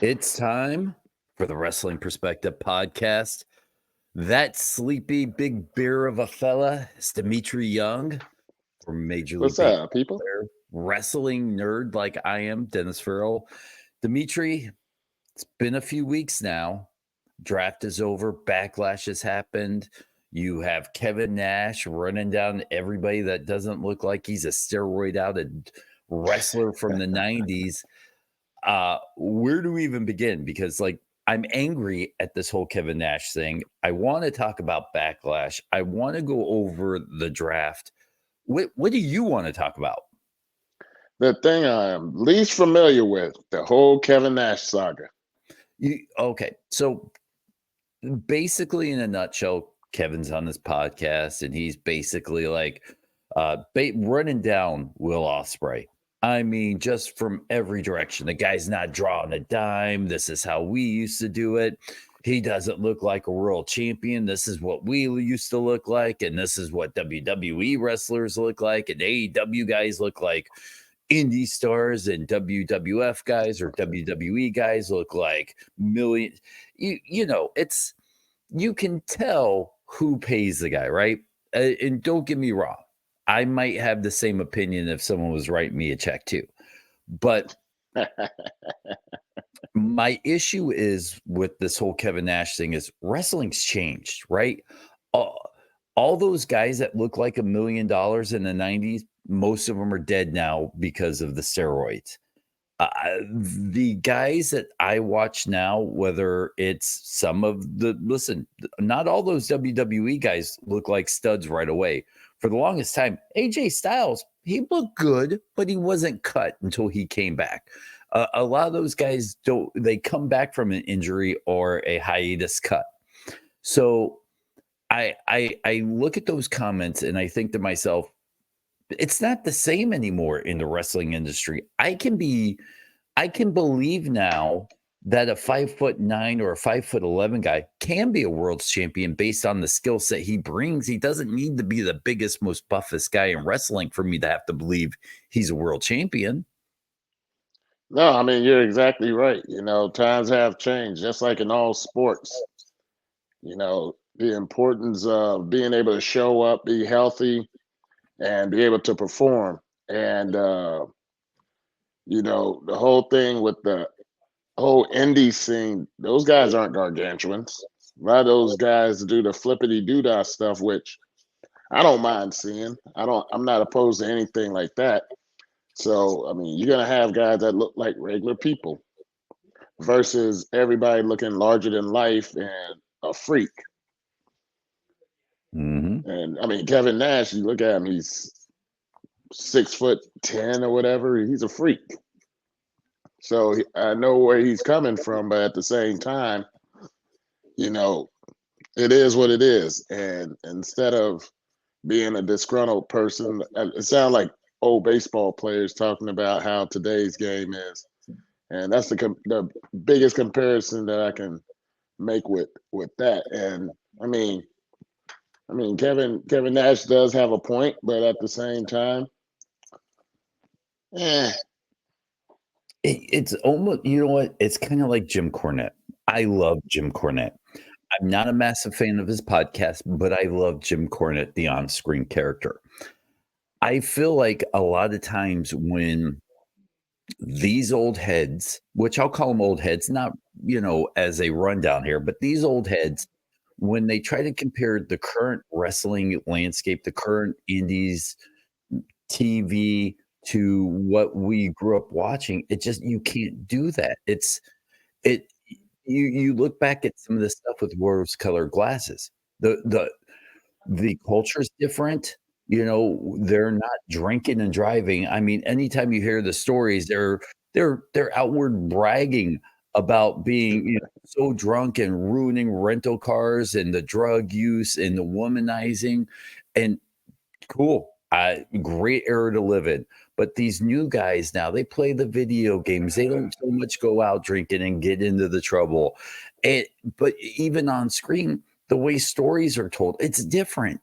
It's time for the Wrestling Perspective podcast. That sleepy big bear of a fella is Dmitri Young from Major League What's Baseball up, people? player, wrestling nerd like I am, Dennis Farrell. Dmitri, it's been a few weeks now. Draft is over. Backlash has happened. You have Kevin Nash running down everybody that doesn't look like he's a steroid outed wrestler from the 90s. Where do we even begin? Because I'm angry at this whole Kevin Nash thing. I want to talk about Backlash. I want to go over the draft. What do you want to talk about? The thing I am least familiar with, the whole Kevin Nash saga. Okay, so basically, in a nutshell, Kevin's on this podcast, and he's basically running down Will Ospreay. I mean, just from every direction. The guy's not drawing a dime. This is how we used to do it. He doesn't look like a world champion. This is what we used to look like. And this is what WWE wrestlers look like. And AEW guys look like indie stars, and WWF guys or WWE guys look like millions. You can tell who pays the guy, right? And don't get me wrong. I might have the same opinion if someone was writing me a check too. But my issue is with this whole Kevin Nash thing is wrestling's changed, right? All those guys that look like $1 million in the 90s, most of them are dead now because of the steroids. The guys that I watch now, whether it's not all those WWE guys look like studs right away. For the longest time, AJ Styles, he looked good, but he wasn't cut until he came back. A lot of those guys they come back from an injury or a hiatus cut. So I look at those comments and I think to myself, it's not the same anymore in the wrestling industry. I can believe now that a 5'9" or a 5'11" guy can be a world's champion based on the skill set he brings. He doesn't need to be the biggest, most buffest guy in wrestling for me to have to believe he's a world champion. No, I mean, you're exactly right. Times have changed, just like in all sports. The importance of being able to show up, be healthy, and be able to perform. And, the whole thing with the whole indie scene, those guys aren't gargantuans. A lot of those guys do the flippity doodah stuff, which I don't mind seeing. I'm not opposed to anything like that. So, I mean, you're gonna have guys that look like regular people versus everybody looking larger than life and a freak. Mm-hmm. And I mean, Kevin Nash, you look at him, he's 6'10" or whatever. He's a freak. So I know where he's coming from, but at the same time, it is what it is. And instead of being a disgruntled person, it sounds like old baseball players talking about how today's game is, and that's the biggest comparison that I can make with that. And I mean, Kevin Nash does have a point, but at the same time, It's almost, you know what? It's kind of like Jim Cornette. I love Jim Cornette. I'm not a massive fan of his podcast, but I love Jim Cornette, the on-screen character. I feel like a lot of times when these old heads, which I'll call them old heads, not, as a rundown here, but these old heads, when they try to compare the current wrestling landscape, the current indies TV to what we grew up watching, you can't do that. You look back at some of the stuff with rose-colored glasses. The culture's different. They're not drinking and driving. I mean, anytime you hear the stories, they're outward bragging about being so drunk and ruining rental cars and the drug use and the womanizing. And cool. Great era to live in. But these new guys now, they play the video games. They don't so much go out drinking and get into the trouble. But even on screen, the way stories are told, it's different.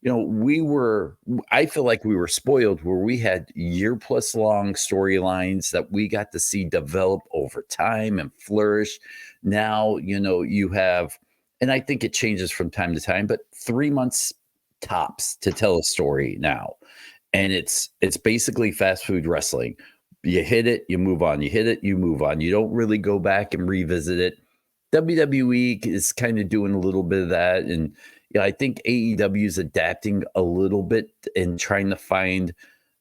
I feel like we were spoiled where we had year-plus long storylines that we got to see develop over time and flourish. Now, you have, and I think it changes from time to time, but 3 months tops to tell a story now. And it's basically fast food wrestling. You hit it, you move on. You hit it, you move on. You don't really go back and revisit it. WWE is kind of doing a little bit of that, and I think AEW is adapting a little bit and trying to find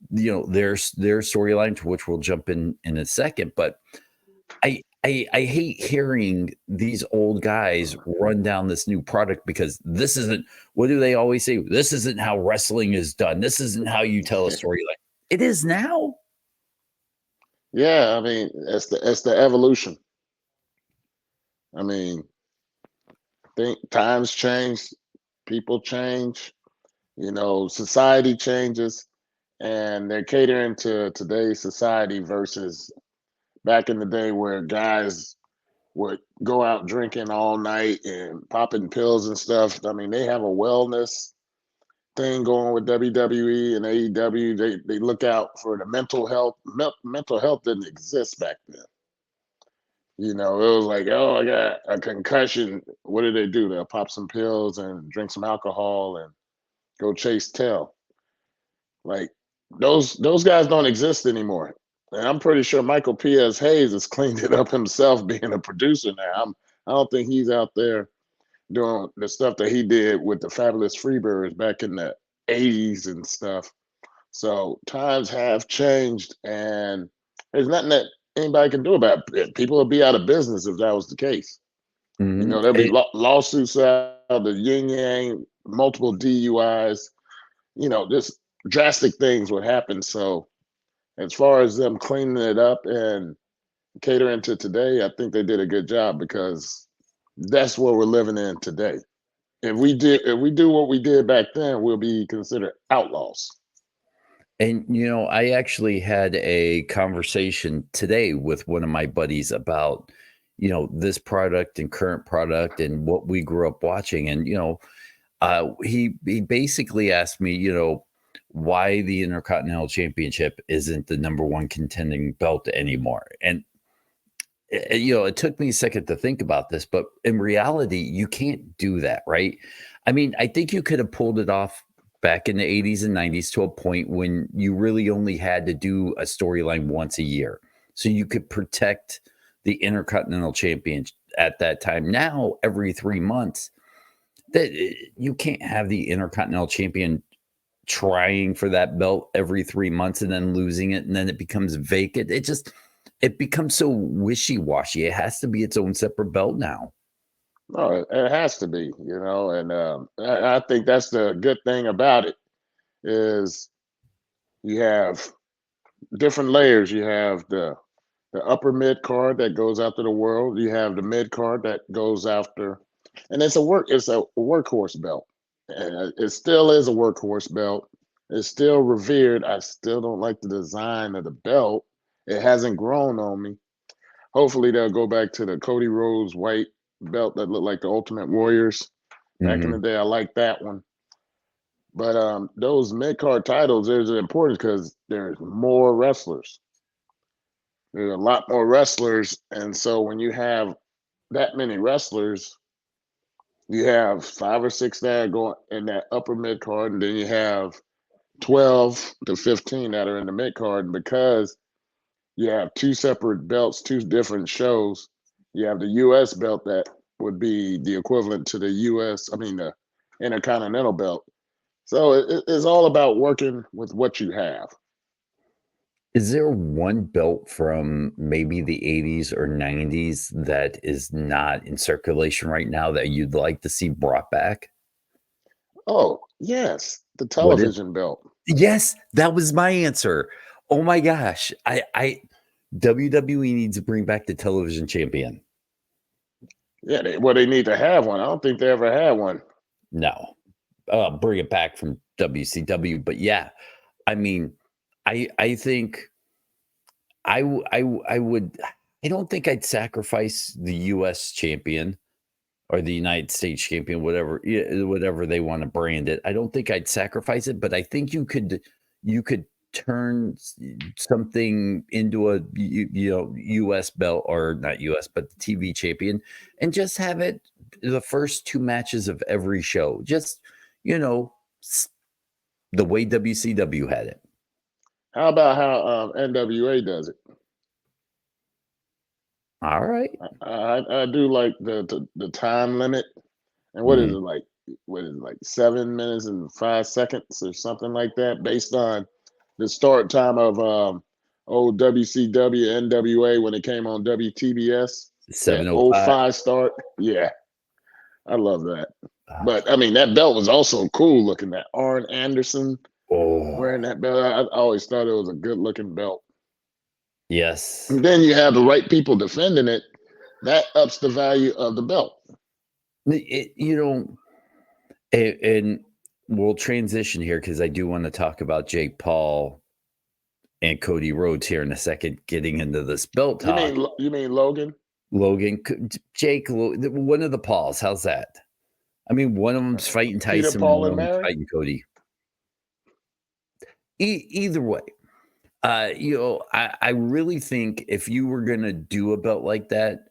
their storyline, to which we'll jump in a second. But I hate hearing these old guys run down this new product, because this isn't, what do they always say? This isn't how wrestling is done. This isn't how you tell a storyline. It is now. Yeah, I mean, it's the evolution. I mean, think times change, people change, society changes, and they're catering to today's society versus back in the day where guys would go out drinking all night and popping pills and stuff. I mean, they have a wellness thing going with WWE and AEW. They look out for the mental health. Mental health didn't exist back then. It was like, oh, I got a concussion. What do? They'll pop some pills and drink some alcohol and go chase tail. Like those guys don't exist anymore. And I'm pretty sure Michael P.S. Hayes has cleaned it up himself being a producer now. I don't think he's out there doing the stuff that he did with the Fabulous Freebirds back in the 80s and stuff. So times have changed, and there's nothing that anybody can do about it. People would be out of business if that was the case. Mhm. There'll be lawsuits out, the yin yang, multiple DUIs. Just drastic things would happen. So as far as them cleaning it up and catering to today, I think they did a good job, because that's what we're living in today. If we do what we did back then, we'll be considered outlaws. And I actually had a conversation today with one of my buddies about this product and current product and what we grew up watching. And he basically asked me why the Intercontinental Championship isn't the number one contending belt anymore. And it took me a second to think about this, but in reality, you can't do that, right? I mean, I think you could have pulled it off back in the 80s and 90s to a point when you really only had to do a storyline once a year. So you could protect the Intercontinental Champion at that time. Now, every 3 months, that you can't have the Intercontinental Champion trying for that belt every 3 months and then losing it, and then it becomes vacant. It becomes so wishy-washy. It has to be its own separate belt now. No, it has to be, and I think that's the good thing about it is you have different layers. You have the upper mid card that goes after the world. You have the mid card that goes after, and it's a workhorse belt. And it still is a workhorse belt. It's still revered. I still don't like the design of the belt. It hasn't grown on me. Hopefully they'll go back to the Cody Rhodes white belt that looked like the Ultimate Warriors. Back in the day, I liked that one. But those mid card titles are important because there's more wrestlers. There's a lot more wrestlers, and so when you have that many wrestlers, you have 5 or 6 that go in that upper mid card, and then you have 12 to 15 that are in the mid card. And because you have 2 separate belts, 2 different shows, you have the U.S. belt that would be the equivalent to the the Intercontinental belt. So it's all about working with what you have. Is there one belt from maybe the 80s or 90s that is not in circulation right now that you'd like to see brought back? Oh, yes, the What is television belt. Yes, that was my answer. Oh my gosh. I WWE needs to bring back the television champion. Yeah, they need to have one. I don't think they ever had one. No. Bring it back from WCW. But yeah, I mean, I think I would. I don't think I'd sacrifice the U.S. champion or the United States champion, whatever they want to brand it. I don't think I'd sacrifice it, but I think you could turn something into a U.S. belt, or not U.S. but the TV champion, and just have it the first 2 matches of every show. Just the way WCW had it. How about how NWA does it? All right. I do like the time limit. And what is it like? What is it like? 7 minutes and 5 seconds or something like that, based on the start time of old WCW NWA when it came on WTBS. That 7:05. 05 start. Yeah, I love that. But I mean, that belt was also cool looking. That Arn Anderson wearing that belt. I always thought it was a good looking belt. Yes. And then you have the right people defending it. That ups the value of the belt. And we'll transition here because I do want to talk about Jake Paul and Cody Rhodes here in a second, getting into this belt talk. You mean Logan? Logan, Jake, one of the Pauls. How's that? I mean, one of them's fighting Tyson, Peter, Paul, one and of them's Mary? fighting Cody. Either way, I really think if you were going to do a belt like that,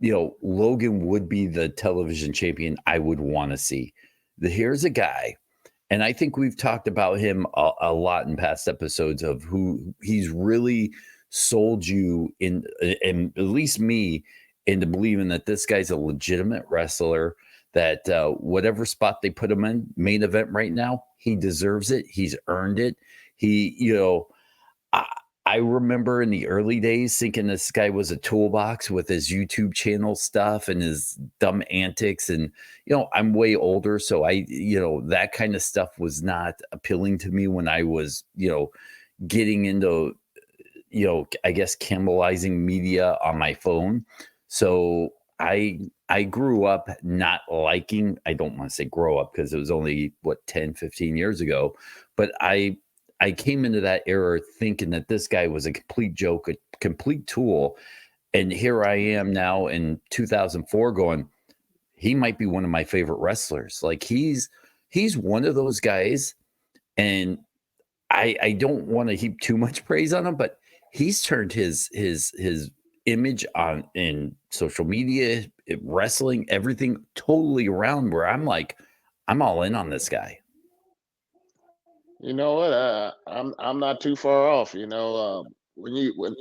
Logan would be the television champion I would want to see. Here's a guy, and I think we've talked about him a lot in past episodes of who he's really sold you in, and at least me, into believing that this guy's a legitimate wrestler, that whatever spot they put him in, main event right now, he deserves it. He's earned it. I remember in the early days thinking this guy was a toolbox with his YouTube channel stuff and his dumb antics. And, I'm way older. So that kind of stuff was not appealing to me when I was, getting into, I guess, cannibalizing media on my phone. So I grew up not liking, I don't want to say grow up because it was only 10, 15 years ago, but I came into that era thinking that this guy was a complete joke, a complete tool. And here I am now in 2004 going, he might be one of my favorite wrestlers. Like he's one of those guys. And I don't want to heap too much praise on him, but he's turned his image on in social media, wrestling, everything totally around, where I'm like, I'm all in on this guy. You know what? I'm not too far off. When you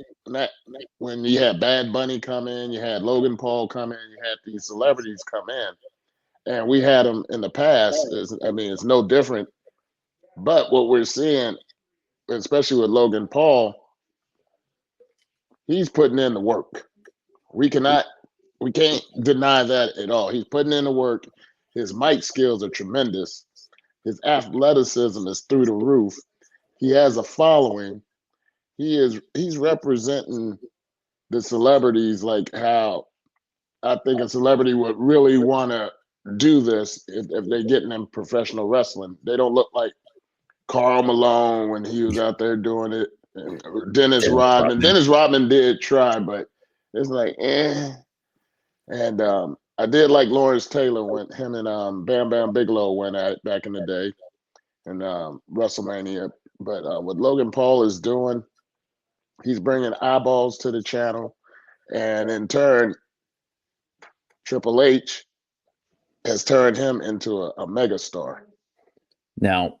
had Bad Bunny come in, you had Logan Paul come in, you had these celebrities come in, and we had them in the past. It's no different. But what we're seeing, especially with Logan Paul, he's putting in the work. We can't deny that at all. He's putting in the work. His mic skills are tremendous. His athleticism is through the roof. He has a following. He's representing the celebrities like how I think a celebrity would really want to do this if they're getting in professional wrestling. They don't look like Karl Malone when he was out there doing it. And Dennis Rodman. Dennis Rodman did try, but it's like, eh. And I did like Lawrence Taylor when him and Bam Bam Bigelow went at it back in the day in WrestleMania. But what Logan Paul is doing, he's bringing eyeballs to the channel. And in turn, Triple H has turned him into a megastar. Now,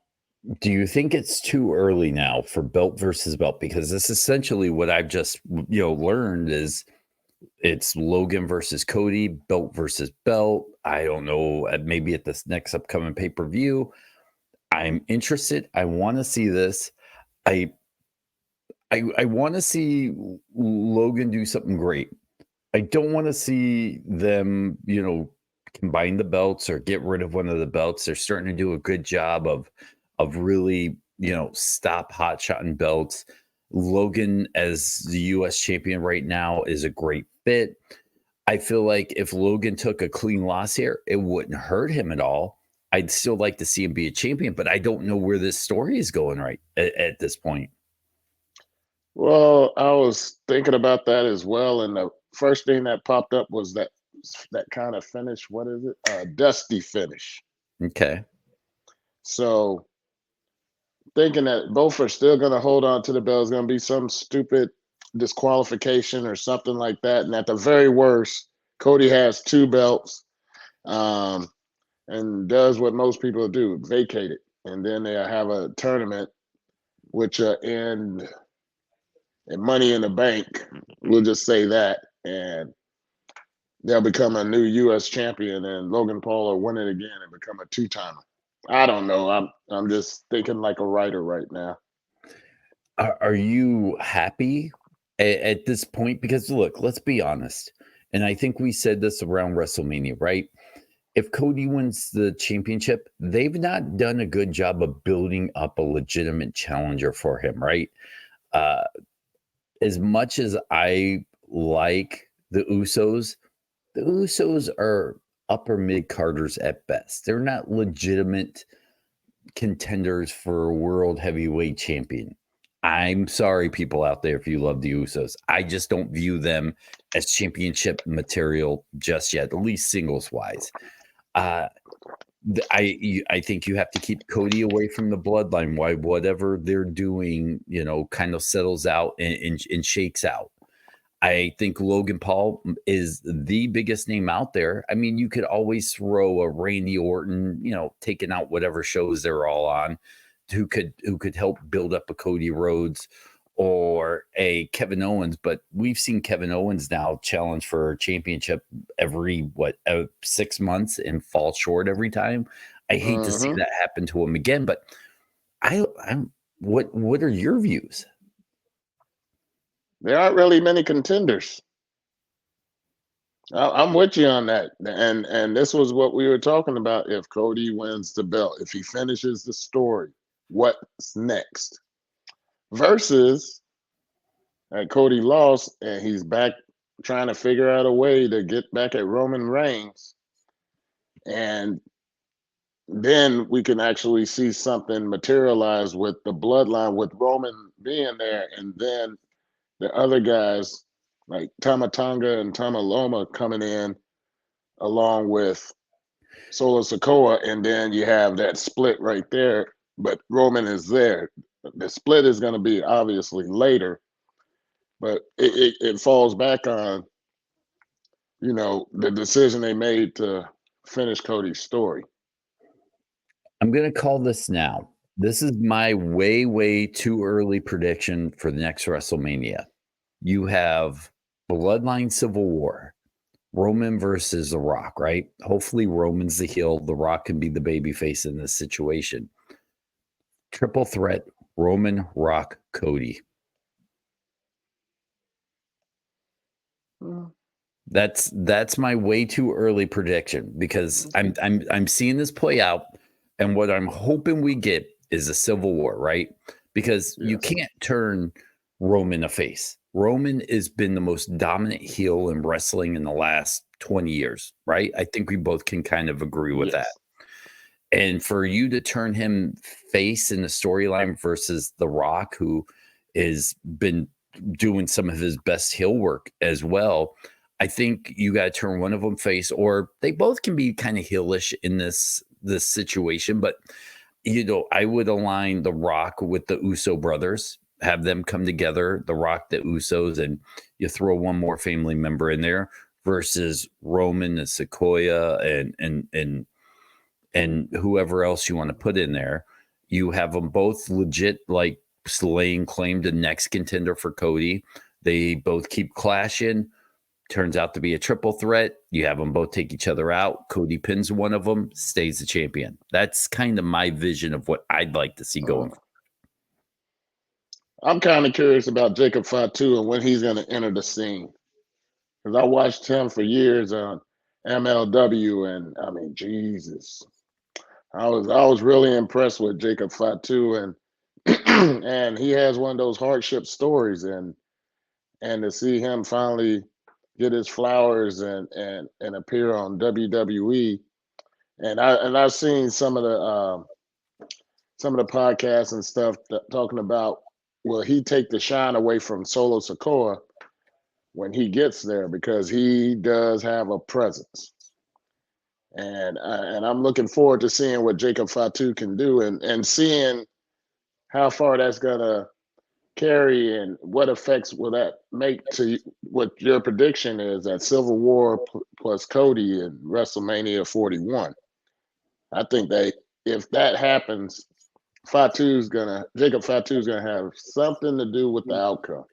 do you think it's too early now for belt versus belt? Because this is essentially what I've just learned is it's Logan versus Cody, belt versus belt. I don't know, maybe at this next upcoming pay-per-view. I'm interested. I want to see this. I want to see Logan do something great. I don't want to see them, combine the belts or get rid of one of the belts. They're starting to do a good job of really, stop hot-shotting belts. Logan as the U.S. champion right now is a great fit. I feel like if Logan took a clean loss here, it wouldn't hurt him at all. I'd still like to see him be a champion, but I don't know where this story is going right at this point. Well, I was thinking about that as well. And the first thing that popped up was that that kind of finish. What is it? Dusty finish. Okay. So thinking that both are still going to hold on to the belt is going to be some stupid disqualification or something like that. And at the very worst, Cody has 2 belts, and does what most people do, vacate it. And then they'll have a tournament, which end in Money in the Bank. We'll just say that. And they'll become a new U.S. champion, and Logan Paul will win it again and become a 2-timer. I don't know. I'm just thinking like a writer right now. Are you happy at this point? Because look, let's be honest. And I think we said this around WrestleMania, right? If Cody wins the championship, they've not done a good job of building up a legitimate challenger for him, right? As much as I like the Usos are upper mid carders at best. They're not legitimate contenders for a world heavyweight champion. I'm sorry, people out there, if you love the Usos. I just don't view them as championship material just yet, at least singles wise. I think you have to keep Cody away from the bloodline. Why whatever they're doing, kind of settles out and shakes out. I think Logan Paul is the biggest name out there. I mean, you could always throw a Randy Orton, taking out whatever shows they're all on, who could help build up a Cody Rhodes or a Kevin Owens. But we've seen Kevin Owens now challenge for a championship every 6 months and fall short every time. I hate to see that happen to him again. But what are your views? There aren't really many contenders. I'm with you on that. And this was what we were talking about. If Cody wins the belt, if he finishes the story, what's next? Versus Cody lost and he's back trying to figure out a way to get back at Roman Reigns. And then we can actually see something materialize with the bloodline, with Roman being there, and then the other guys like Tama Tonga and Tama Loma coming in along with Solo Sikoa, and then you have that split right there. But Roman is there. The split is going to be obviously later, but it falls back on, the decision they made to finish Cody's story. I'm going to call this now. This is my way, way too early prediction for the next WrestleMania. You have Bloodline Civil War, Roman versus The Rock, right? Hopefully Roman's the heel. The Rock can be the babyface in this situation. Triple threat, Roman, Rock, Cody. That's my way too early prediction because I'm seeing this play out, and what I'm hoping we get is a civil war, right? Because you can't turn Roman a face. Roman has been the most dominant heel in wrestling in the last 20 years, right? I think we both can kind of agree with that. And for you to turn him face in the storyline versus The Rock, who has been doing some of his best heel work as well, I think you got to turn one of them face, or they both can be kind of heelish in this situation. But, I would align The Rock with the Uso brothers, have them come together, The Rock, the Usos, and you throw one more family member in there versus Roman and Sequoia and whoever else you want to put in there. You have them both legit, like laying claim to next contender for Cody. They both keep clashing. Turns out to be a triple threat. You have them both take each other out. Cody pins one of them, stays the champion. That's kind of my vision of what I'd like to see going. I'm kind of curious about Jacob Fatu and when he's going to enter the scene. Because I watched him for years on MLW, and I mean, Jesus. I was really impressed with Jacob Fatu, and and he has one of those hardship stories, and to see him finally get his flowers and appear on WWE, and I've seen some of the podcasts and stuff talking about, will he take the shine away from Solo Sikoa? when he gets there because he does have a presence. And I'm looking forward to seeing what Jacob Fatu can do and seeing how far that's gonna carry and what effects will that make to what your prediction is at Civil War plus Cody in WrestleMania 41. I think if that happens, Jacob Fatu's gonna have something to do with the outcome.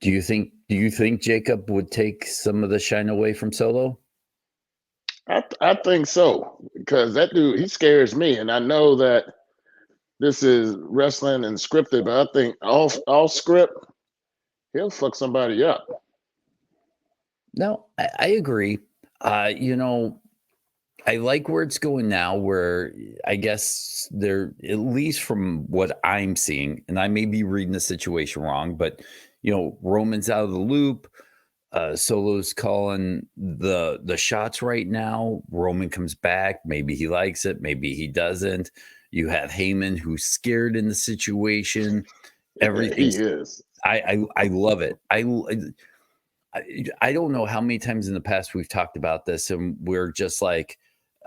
Do you think Jacob would take some of the shine away from Solo? I think so, because that dude, he scares me, and I know that this is wrestling and scripted, but I think all script, he'll fuck somebody up. No, I agree. I like where it's going now, where I guess they're, at least from what I'm seeing, and I may be reading the situation wrong, but Roman's out of the loop. Solo's calling the shots right now. Roman comes back. Maybe he likes it. Maybe he doesn't. You have Heyman, who's scared in the situation. Everything. He is. I love it. I don't know how many times in the past we've talked about this, and we're just like,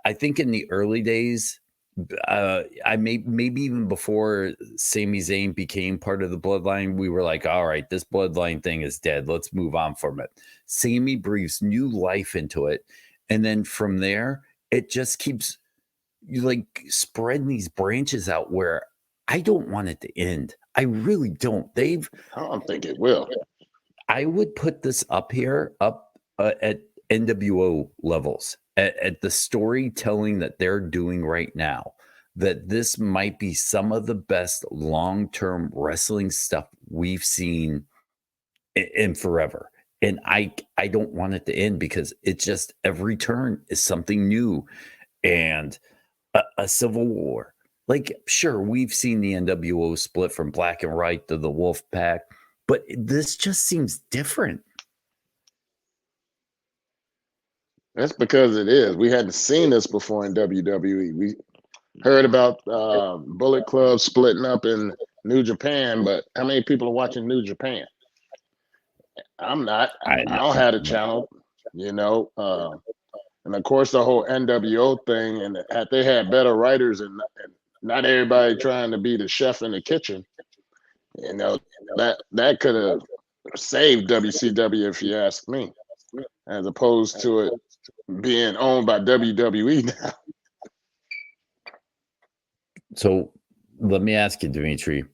I think in the early days, maybe even before Sami Zayn became part of the bloodline, we were like, all right, this bloodline thing is dead. Let's move on from it. Sami breathes new life into it. And then from there, it just keeps spreading these branches out where I don't want it to end. I really don't. I don't think it will. I would put this up at NWO levels, at the storytelling that they're doing right now, that this might be some of the best long-term wrestling stuff we've seen in forever. And I don't want it to end, because it's just every turn is something new, and a civil war. Like, sure, we've seen the NWO split from Black and White to the Wolf Pack, but this just seems different. That's because it is. We hadn't seen this before in WWE. We heard about Bullet Club splitting up in New Japan, but how many people are watching New Japan? I'm not. I don't have a channel, and of course the whole NWO thing, and they had better writers and not everybody trying to be the chef in the kitchen. That could have saved WCW, if you ask me, as opposed to it being owned by WWE now. So let me ask you, Dmitri.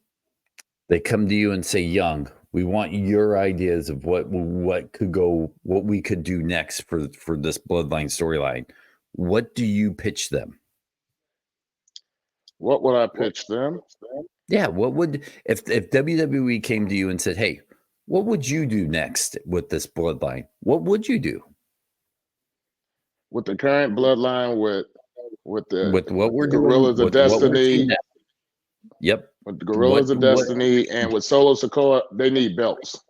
They come to you and say, Young, we want your ideas of what we could do next for this bloodline storyline. What do you pitch them? What would I pitch them? Yeah, what would, if WWE came to you and said, hey, what would you do next with this bloodline? What would you do? With the current bloodline, with what we're doing, Gorillas of Destiny. Yep. With the Gorillas of Destiny and with Solo Sikoa, they need belts.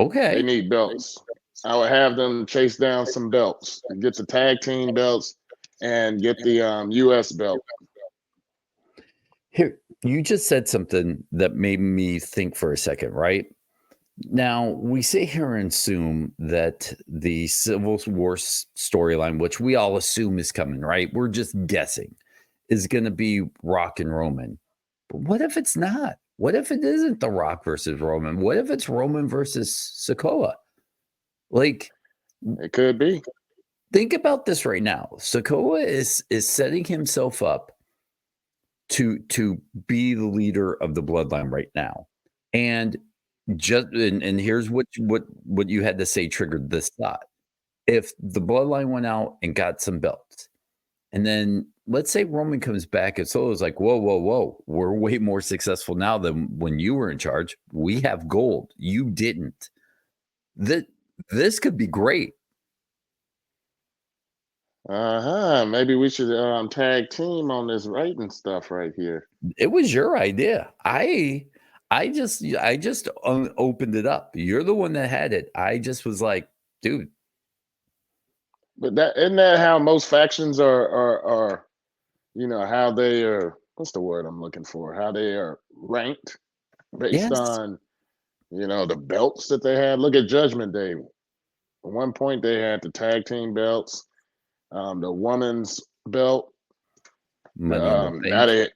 Okay. They need belts. I would have them chase down some belts and get the tag team belts and get the US belt. Here, you just said something that made me think for a second, right? Now, we sit here and assume that the Civil War storyline, which we all assume is coming, right? We're just guessing, is going to be Rock and Roman. But what if it's not? What if it isn't The Rock versus Roman? What if it's Roman versus Sikoa? Like, it could be. Think about this right now. Sikoa is setting himself up to be the leader of the bloodline right now. And here's what you had to say triggered this thought. If the bloodline went out and got some belts, and then let's say Roman comes back and Solo's like, whoa, we're way more successful now than when you were in charge. We have gold. You didn't. This could be great. Maybe we should tag team on this writing stuff right here. It was your idea. I just opened it up. You're the one that had it. I just was like, dude. But isn't that how most factions are how they are, what's the word I'm looking for? How they are ranked based on The belts that they had. Look at Judgment Day. At one point, they had the tag team belts, the woman's belt. Money in the Now Bank.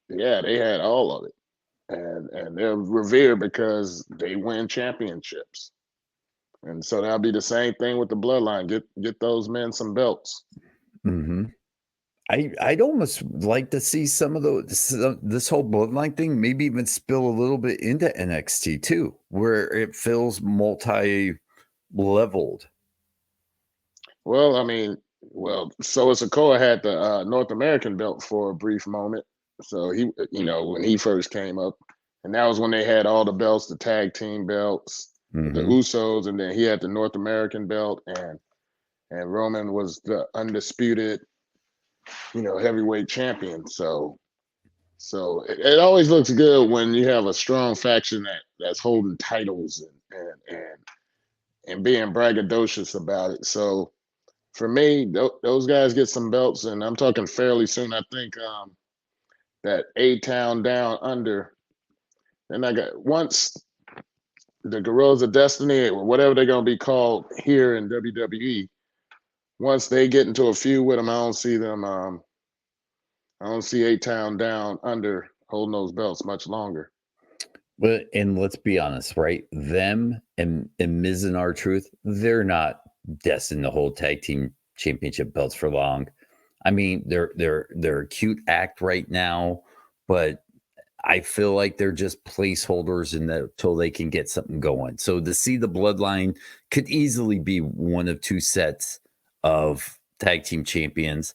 they had all of it, and they're revered because they win championships. And so that'll be the same thing with the Bloodline. Get those men some belts. Mm-hmm. I'd almost like to see some of this whole Bloodline thing maybe even spill a little bit into NXT too, where it feels multi-leveled. Well, so Sikoa had the North American belt for a brief moment. So he, when he first came up, and that was when they had all the belts, the tag team belts, the Usos, and then he had the North American belt, and Roman was the undisputed, heavyweight champion. So it always looks good when you have a strong faction that's holding titles and being braggadocious about it. So for me, those guys get some belts, and I'm talking fairly soon. I think that A-Town Down Under, and I got once the Guerrillas of Destiny or whatever they're gonna be called here in WWE. Once they get into a feud with them, I don't see them. I don't see A-Town Down Under holding those belts much longer. But and let's be honest, right? Them and Miz and R-Truth, they're not destined to hold tag team championship belts for long. I mean, they're a cute act right now, but I feel like they're just placeholders until they can get something going. So to see the Bloodline could easily be one of two sets of tag team champions.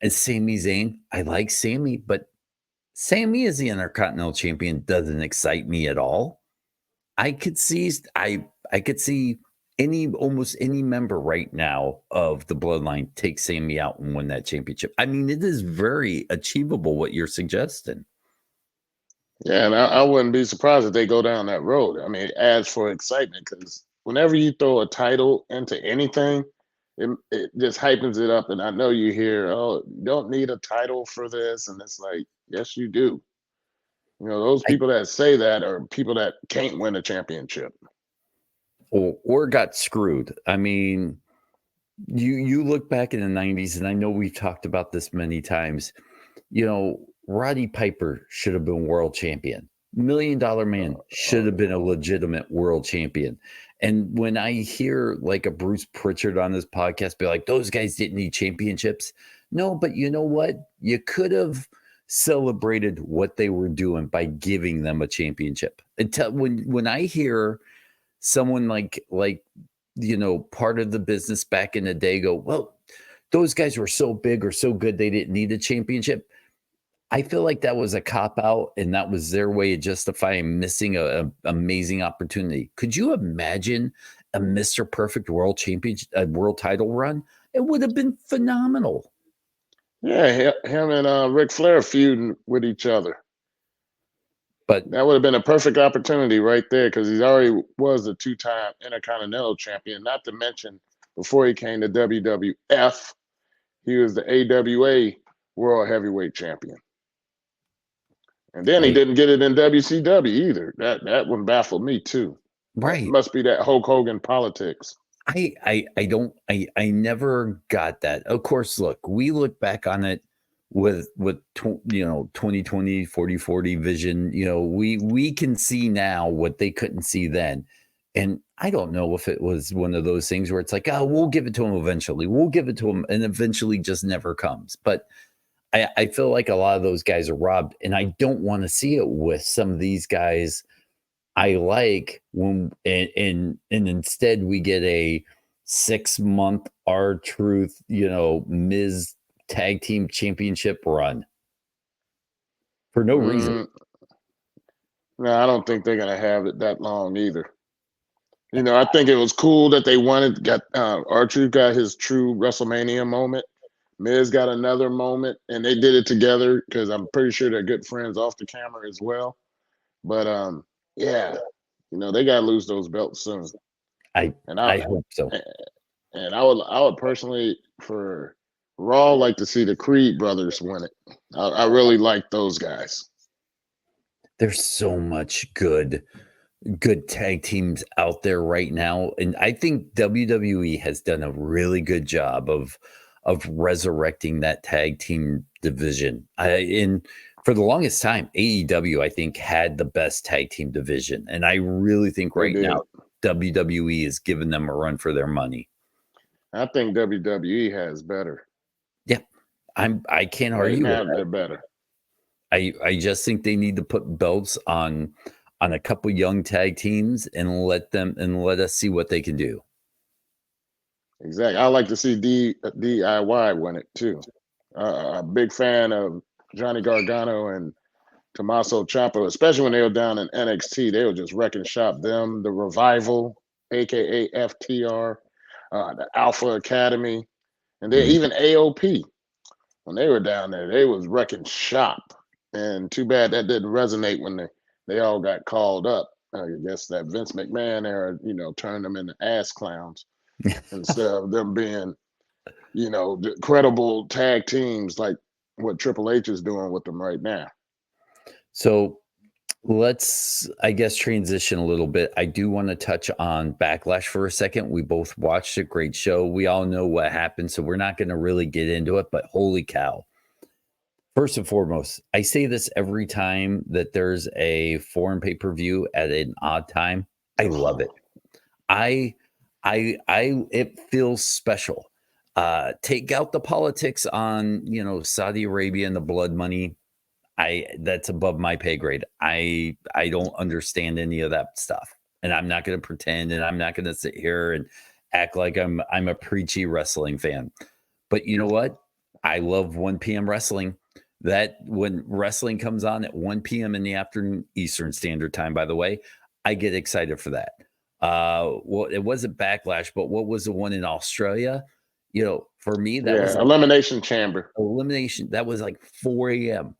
And Sami Zayn, I like Sami, but Sammy as the Intercontinental Champion doesn't excite me at all. I could see almost any member right now of the Bloodline take Sammy out and win that championship. I mean, it is very achievable what you're suggesting. Yeah, and I wouldn't be surprised if they go down that road. I mean, it adds for excitement because whenever you throw a title into anything, it just hypens it up. And I know you hear, oh, you don't need a title for this. And it's like, yes, you do. Those I, people that say that are people that can't win a championship. or got screwed. I mean, you look back in the 90s, and I know we've talked about this many times. Roddy Piper should have been world champion. $1 Million Man should have been a legitimate world champion. And when I hear like a Bruce Pritchard on this podcast be like, those guys didn't need championships. No, but you know what? You could have celebrated what they were doing by giving them a championship. Until when I hear someone like part of the business back in the day go, well, those guys were so big or so good they didn't need a championship. I feel like that was a cop out, and that was their way of justifying missing a amazing opportunity. Could you imagine a Mr. Perfect world championship, a world title run? It would have been phenomenal. Yeah, him and Ric Flair feuding with each other. But that would have been a perfect opportunity right there because he already was a two-time Intercontinental Champion. Not to mention, before he came to WWF, he was the AWA World Heavyweight Champion. And then he didn't get it in WCW either. That one baffled me too. Right. That must be that Hulk Hogan politics. I never got that. Of course, look, we look back on it with 2020 40 vision. We can see now what they couldn't see then. And I don't know if it was one of those things where it's like, oh, we'll give it to him eventually. We'll give it to him, and eventually just never comes. But I feel like a lot of those guys are robbed, and I don't want to see it with some of these guys I like when and instead we get a 6-month R-Truth, Miz tag team championship run for no reason. No, I don't think they're gonna have it that long either. I think it was cool that they got R-Truth got his true WrestleMania moment. Miz got another moment, and they did it together because I'm pretty sure they're good friends off the camera as well. But yeah, they gotta lose those belts soon. I hope so. And I would personally, for Raw, like to see the Creed brothers win it. I really like those guys. There's so much good good tag teams out there right now, and I think WWE has done a really good job of resurrecting that tag team division. In for the longest time, AEW I think had the best tag team division, and I really think They right now did. WWE is giving them a run for their money. I think WWE has better. Yeah, I can't Right argue with now, that. they're better. I just think they need to put belts on a couple young tag teams and let us see what they can do. Exactly. I like to see DIY win it too. A big fan of Johnny Gargano and Tommaso Ciampa, especially when they were down in NXT. They were just wrecking shop. Them, the Revival, aka FTR, the Alpha Academy, and then Mhm. even AOP. When they were down there, they was wrecking shop. And too bad that didn't resonate when they all got called up. I guess that Vince McMahon era, turned them into ass clowns instead of them being, the credible tag teams like what Triple H is doing with them right now. So let's, I guess, transition a little bit. I do want to touch on Backlash for a second. We both watched a great show. We all know what happened, so we're not going to really get into it, but holy cow. First and foremost, I say this every time that there's a foreign pay-per-view at an odd time. I love it. I it feels special. Take out the politics on, Saudi Arabia and the blood money. That's above my pay grade. I don't understand any of that stuff. And I'm not going to pretend, and I'm not going to sit here and act like I'm a preachy wrestling fan. But you know what? I love 1 p.m. wrestling. That when wrestling comes on at 1 p.m. in the afternoon Eastern Standard Time, by the way, I get excited for that. Well, it wasn't Backlash, but what was the one in Australia? For me, that was Yeah, like Elimination Chamber. elimination. That was like 4 a.m.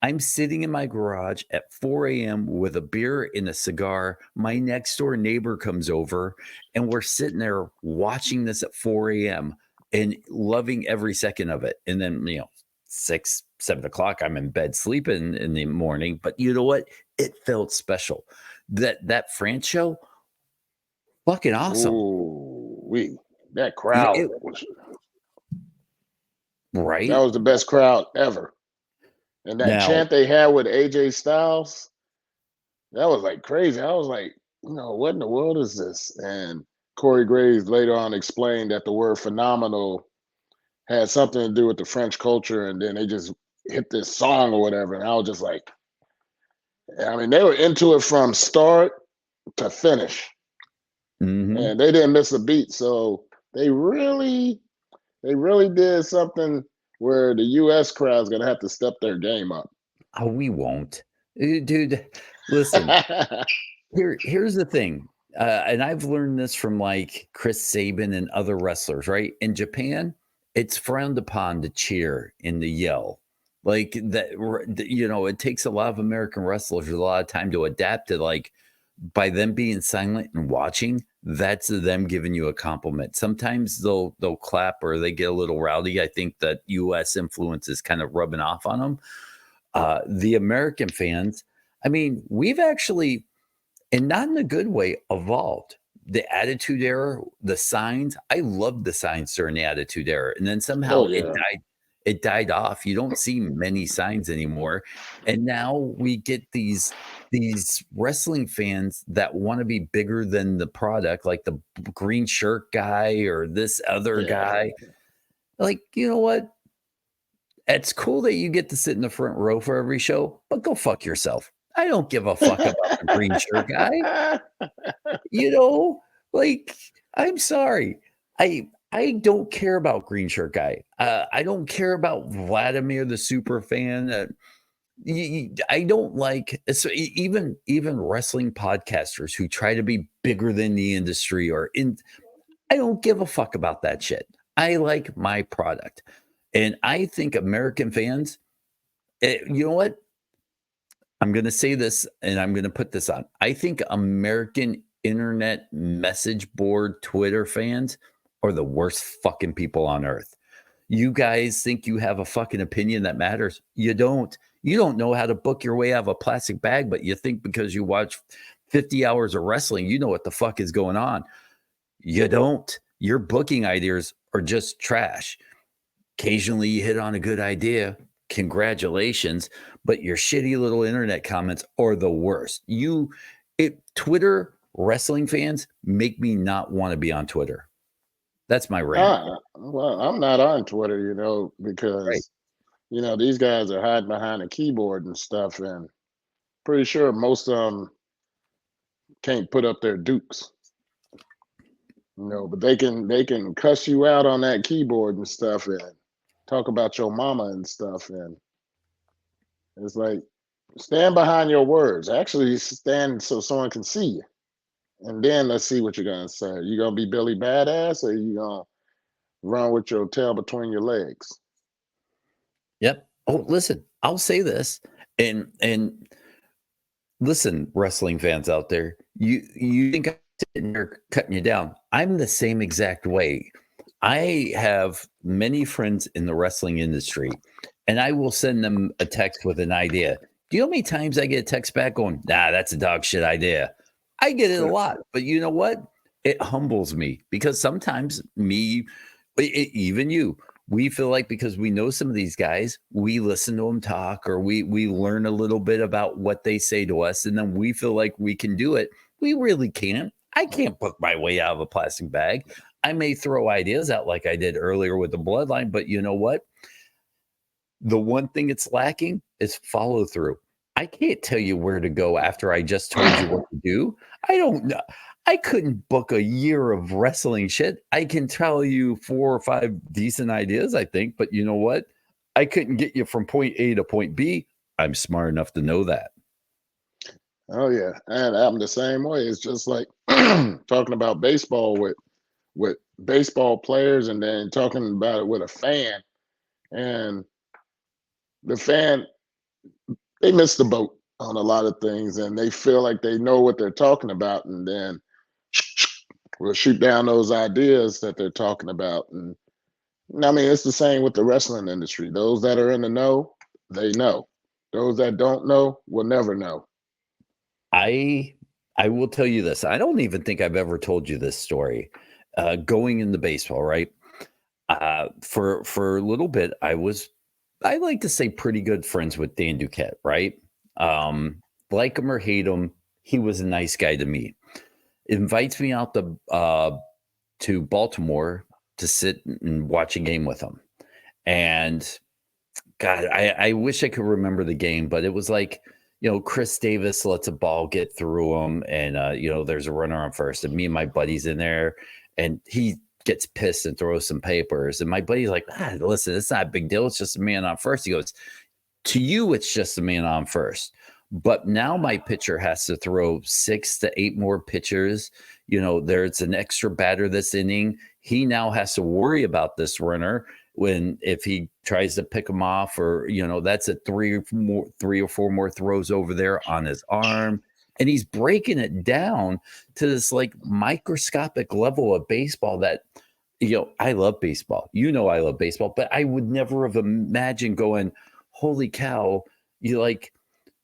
I'm sitting in my garage at 4 a.m. with a beer and a cigar. My next door neighbor comes over, and we're sitting there watching this at 4 a.m. and loving every second of it. And then, 6, 7 o'clock, I'm in bed sleeping in the morning. But you know what? It felt special. That France show, fucking awesome. Ooh, that Yeah, crowd was that right was the best crowd ever. And that now. chant they had with AJ Styles, that was like crazy. I was like, what in the world is this? And Corey Graves later on explained that the word phenomenal had something to do with the French culture, and then they just hit this song or whatever. And I was just like, I mean, they were into it from start to finish. Mhm. And they didn't miss a beat. So they really did something where the US crowd's gonna have to step their game up. Oh, we won't. Dude, listen, here's the thing, and I've learned this from, like, Chris Sabin and other wrestlers, right? In Japan, it's frowned upon to cheer and to yell. Like, it takes a lot of American wrestlers a lot of time to adapt to, like, by them being silent and watching, that's them giving you a compliment. Sometimes they'll clap or they get a little rowdy. I think that US influence is kind of rubbing off on them. The American fans, I mean, we've actually, and not in a good way, evolved. The Attitude Era, the signs, I loved the signs during the Attitude Era. And then somehow Oh yeah. it died off. You don't see many signs anymore. And now we get these wrestling fans that want to be bigger than the product, like the green shirt guy or this other Yeah. guy. Like, you know what? It's cool that you get to sit in the front row for every show, but go fuck yourself. I don't give a fuck about the green shirt guy. You know, like, I'm sorry. I don't care about green shirt guy. I don't care about Vladimir the super fan. I don't like even wrestling podcasters who try to be bigger than the industry or in. I don't give a fuck about that shit. I like my product, and I think American fans. You know what? I'm going to say this, and I'm going to put this on. I think American internet message board Twitter fans are the worst fucking people on earth. You guys think you have a fucking opinion that matters. You don't. You don't know how to book your way out of a plastic bag, but you think because you watch 50 hours of wrestling, you know what the fuck is going on. You don't. Your booking ideas are just trash. Occasionally you hit on a good idea. Congratulations. But your shitty little internet comments are the worst. Twitter wrestling fans make me not want to be on Twitter. That's my rant. Well, I'm not on Twitter, Right. because these guys are hiding behind a keyboard and stuff, and pretty sure most of them can't put up their dukes. But they can cuss you out on that keyboard and stuff, and talk about your mama and stuff, and it's like, stand behind your words. Actually, stand so someone can see you, and then let's see what you're gonna say. You gonna be Billy Badass, or you gonna run with your tail between your legs? Yep. Oh, listen, I'll say this, and listen, wrestling fans out there, you think I'm sitting there cutting you down? I'm the same exact way. I have many friends in the wrestling industry, and I will send them a text with an idea. Do you know how many times I get a text back going, "Nah, that's a dog shit idea"? I get it a lot, but you know what? It humbles me because sometimes even you, we feel like because we know some of these guys, we listen to them talk or we learn a little bit about what they say to us, and then we feel like we can do it. We really can't. I can't book my way out of a plastic bag. I may throw ideas out like I did earlier with the bloodline, but you know what? The one thing it's lacking is follow through. I can't tell you where to go after I just told you what to do. I don't know. I couldn't book a year of wrestling shit. I can tell you 4 or 5 decent ideas, I think, but you know what? I couldn't get you from point A to point B. I'm smart enough to know that. Oh yeah, and I'm the same way. It's just like talking about baseball with baseball players, and then talking about it with a fan, and the fan, they miss the boat on a lot of things, and they feel like they know what they're talking about, and then we'll shoot down those ideas that they're talking about. And I mean, it's the same with the wrestling industry. Those that are in the know, they know. Those that don't know will never know. I I will tell you this. I don't even think I've ever told you this story. Going into baseball, right? For a little bit, I like to say pretty good friends with Dan Duquette, right? Like him or hate him, he was a nice guy to meet. Invites me out to Baltimore to sit and watch a game with him. And God, I wish I could remember the game, but it was like, Chris Davis lets a ball get through him, and there's a runner on first, and me and my buddy's in there, and he gets pissed and throws some papers, and my buddy's like, listen, it's not a big deal. It's just a man on first. He goes, to you, it's just a man on first. But now my pitcher has to throw 6 to 8 more pitchers. There's an extra batter this inning. He now has to worry about this runner if he tries to pick him off, or that's a 3 or 4 more throws over there on his arm. And he's breaking it down to this like microscopic level of baseball that, I love baseball. I love baseball, but I would never have imagined going, holy cow, I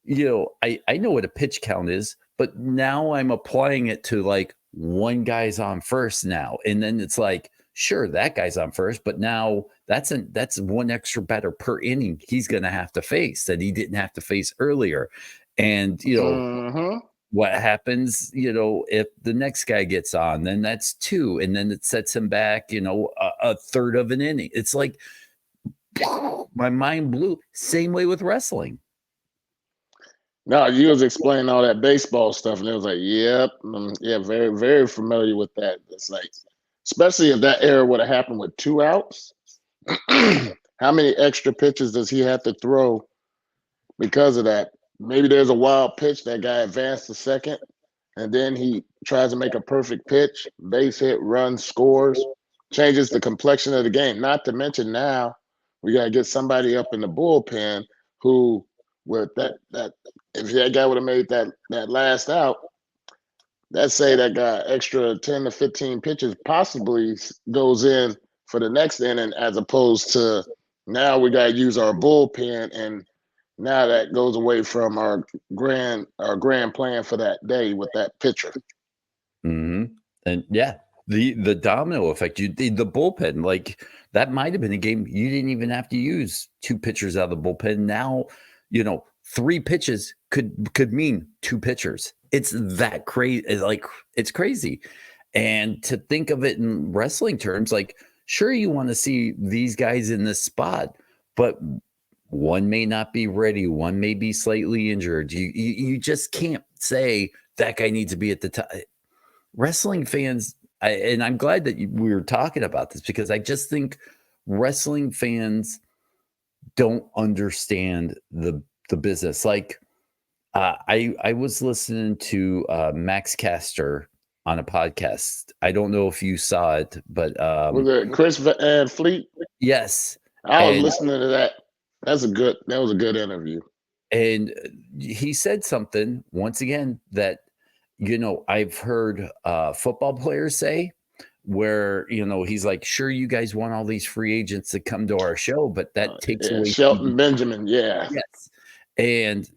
know what a pitch count is, but now I'm applying it to like one guy's on first now. And then it's like, sure, that guy's on first, but now that's one extra batter per inning he's going to have to face that he didn't have to face earlier. And, what happens, if the next guy gets on, then that's 2. And then it sets him back, a third of an inning. It's like my mind blew. Same way with wrestling. No, you was explaining all that baseball stuff, and it was like, yep, yeah, very, very familiar with that. It's like, especially if that error would have happened with 2 outs, how many extra pitches does he have to throw because of that? Maybe there's a wild pitch, that guy advanced to second, and then he tries to make a perfect pitch, base hit, run, scores, changes the complexion of the game. Not to mention now we got to get somebody up in the bullpen who, with that if that guy would have made that last out, let's say that guy extra 10 to 15 pitches possibly goes in for the next inning, as opposed to now we got to use our bullpen, and Now that goes away from our grand plan for that day with that pitcher. Mm-hmm. And yeah, the domino effect. The bullpen, like that might have been a game you didn't even have to use two pitchers out of the bullpen. Now, three pitches could mean two pitchers. It's that crazy. Like it's crazy. And to think of it in wrestling terms, like sure you want to see these guys in this spot, but one may not be ready, one may be slightly injured. You just can't say that guy needs to be at the top. Wrestling fans, and I'm glad that we were talking about this because I just think wrestling fans don't understand the business. Like I was listening to Max Caster on a podcast. I don't know if you saw it, but Was it Chris Van Fleet? yes, I was listening to that. That was a good interview. And he said something once again that I've heard football players say where he's like, sure, you guys want all these free agents to come to our show, but that takes away Shelton Benjamin. Yeah. Yes. And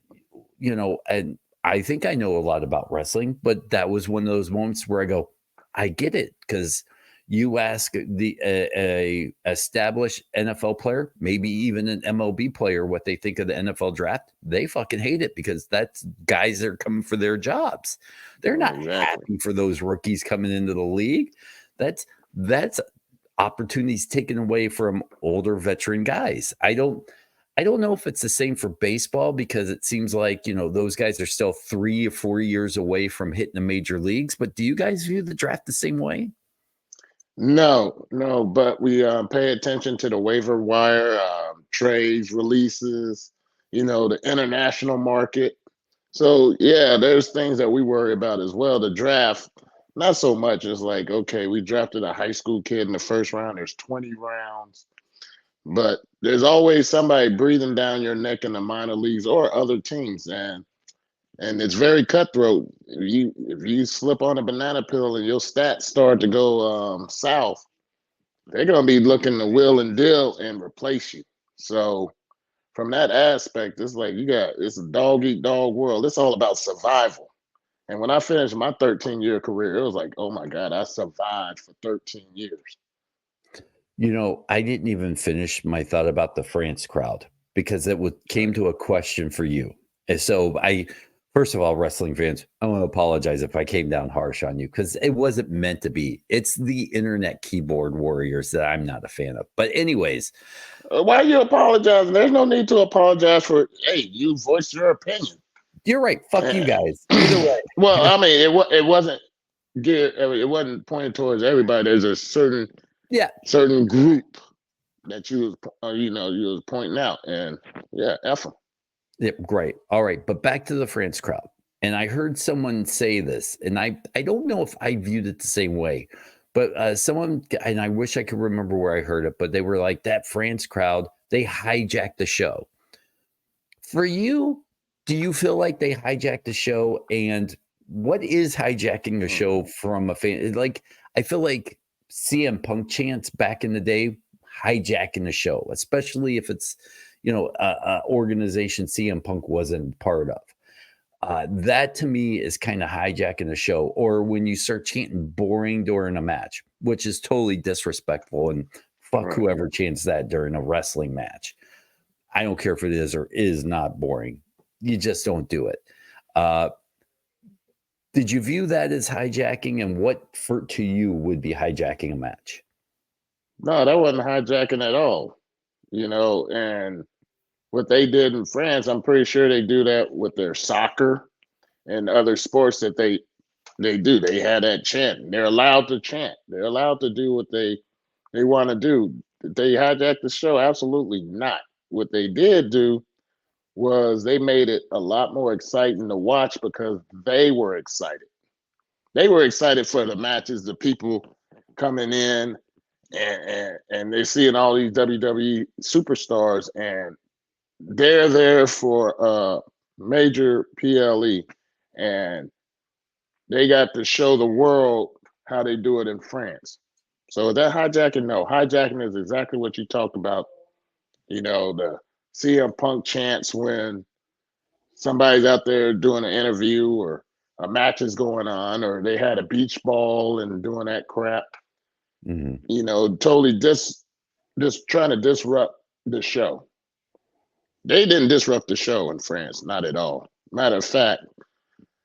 and I think I know a lot about wrestling, but that was one of those moments where I go, I get it, because you ask a established NFL player, maybe even an MLB player, what they think of the NFL draft, they fucking hate it because that's guys that are coming for their jobs. They're not happy for those rookies coming into the league. That's opportunities taken away from older veteran guys. I don't know if it's the same for baseball because it seems like, those guys are still 3 or 4 years away from hitting the major leagues. But do you guys view the draft the same way? No, but we pay attention to the waiver wire, trades, releases, the international market. So, yeah, there's things that we worry about as well. The draft, not so much. It's like, okay, we drafted a high school kid in the first round. There's 20 rounds. But there's always somebody breathing down your neck in the minor leagues or other teams. And it's very cutthroat. If you slip on a banana peel and your stats start to go south, they're gonna be looking to will and deal and replace you. So from that aspect, it's like it's a dog eat dog world. It's all about survival. And when I finished my 13-year career, it was like, oh my God, I survived for 13 years. I didn't even finish my thought about the France crowd because it came to a question for you. And so first of all, wrestling fans, I want to apologize if I came down harsh on you because it wasn't meant to be. It's the internet keyboard warriors that I'm not a fan of. But anyways. Why are you apologizing? There's no need to apologize for, hey, you voiced your opinion. You're right. Fuck you guys. Either way. Well, I mean, it wasn't pointed towards everybody. There's a certain group that you was pointing out, and yeah, F them. Yeah, great. All right, but back to the France crowd. And I heard someone say this, and I don't know if I viewed it the same way, but someone, and I wish I could remember where I heard it, but they were like, that France crowd, they hijacked the show. For you, do you feel like they hijacked the show? And what is hijacking a show from a fan? Like, I feel like CM Punk chants back in the day, hijacking the show, especially if it's, organization CM Punk wasn't part of. That to me is kind of hijacking the show. Or when you start chanting boring during a match, which is totally disrespectful, and fuck whoever chants that during a wrestling match. I don't care if it is or is not boring. You just don't do it. Did you view that as hijacking, and what to you would be hijacking a match? No, that wasn't hijacking at all. And what they did in France, I'm pretty sure they do that with their soccer and other sports that they do. They had that chant. They're allowed to chant. They're allowed to do what they want to do. Did they hijack the show? Absolutely not. What they did do was they made it a lot more exciting to watch because they were excited. They were excited for the matches, the people coming in, and they're seeing all these WWE superstars, and they're there for a major PLE, and they got to show the world how they do it in France. So that hijacking, no, hijacking is exactly what you talked about. The CM Punk chants when somebody's out there doing an interview or a match is going on, or they had a beach ball and doing that crap. Totally just trying to disrupt the show. They didn't disrupt the show in France, not at all. Matter of fact,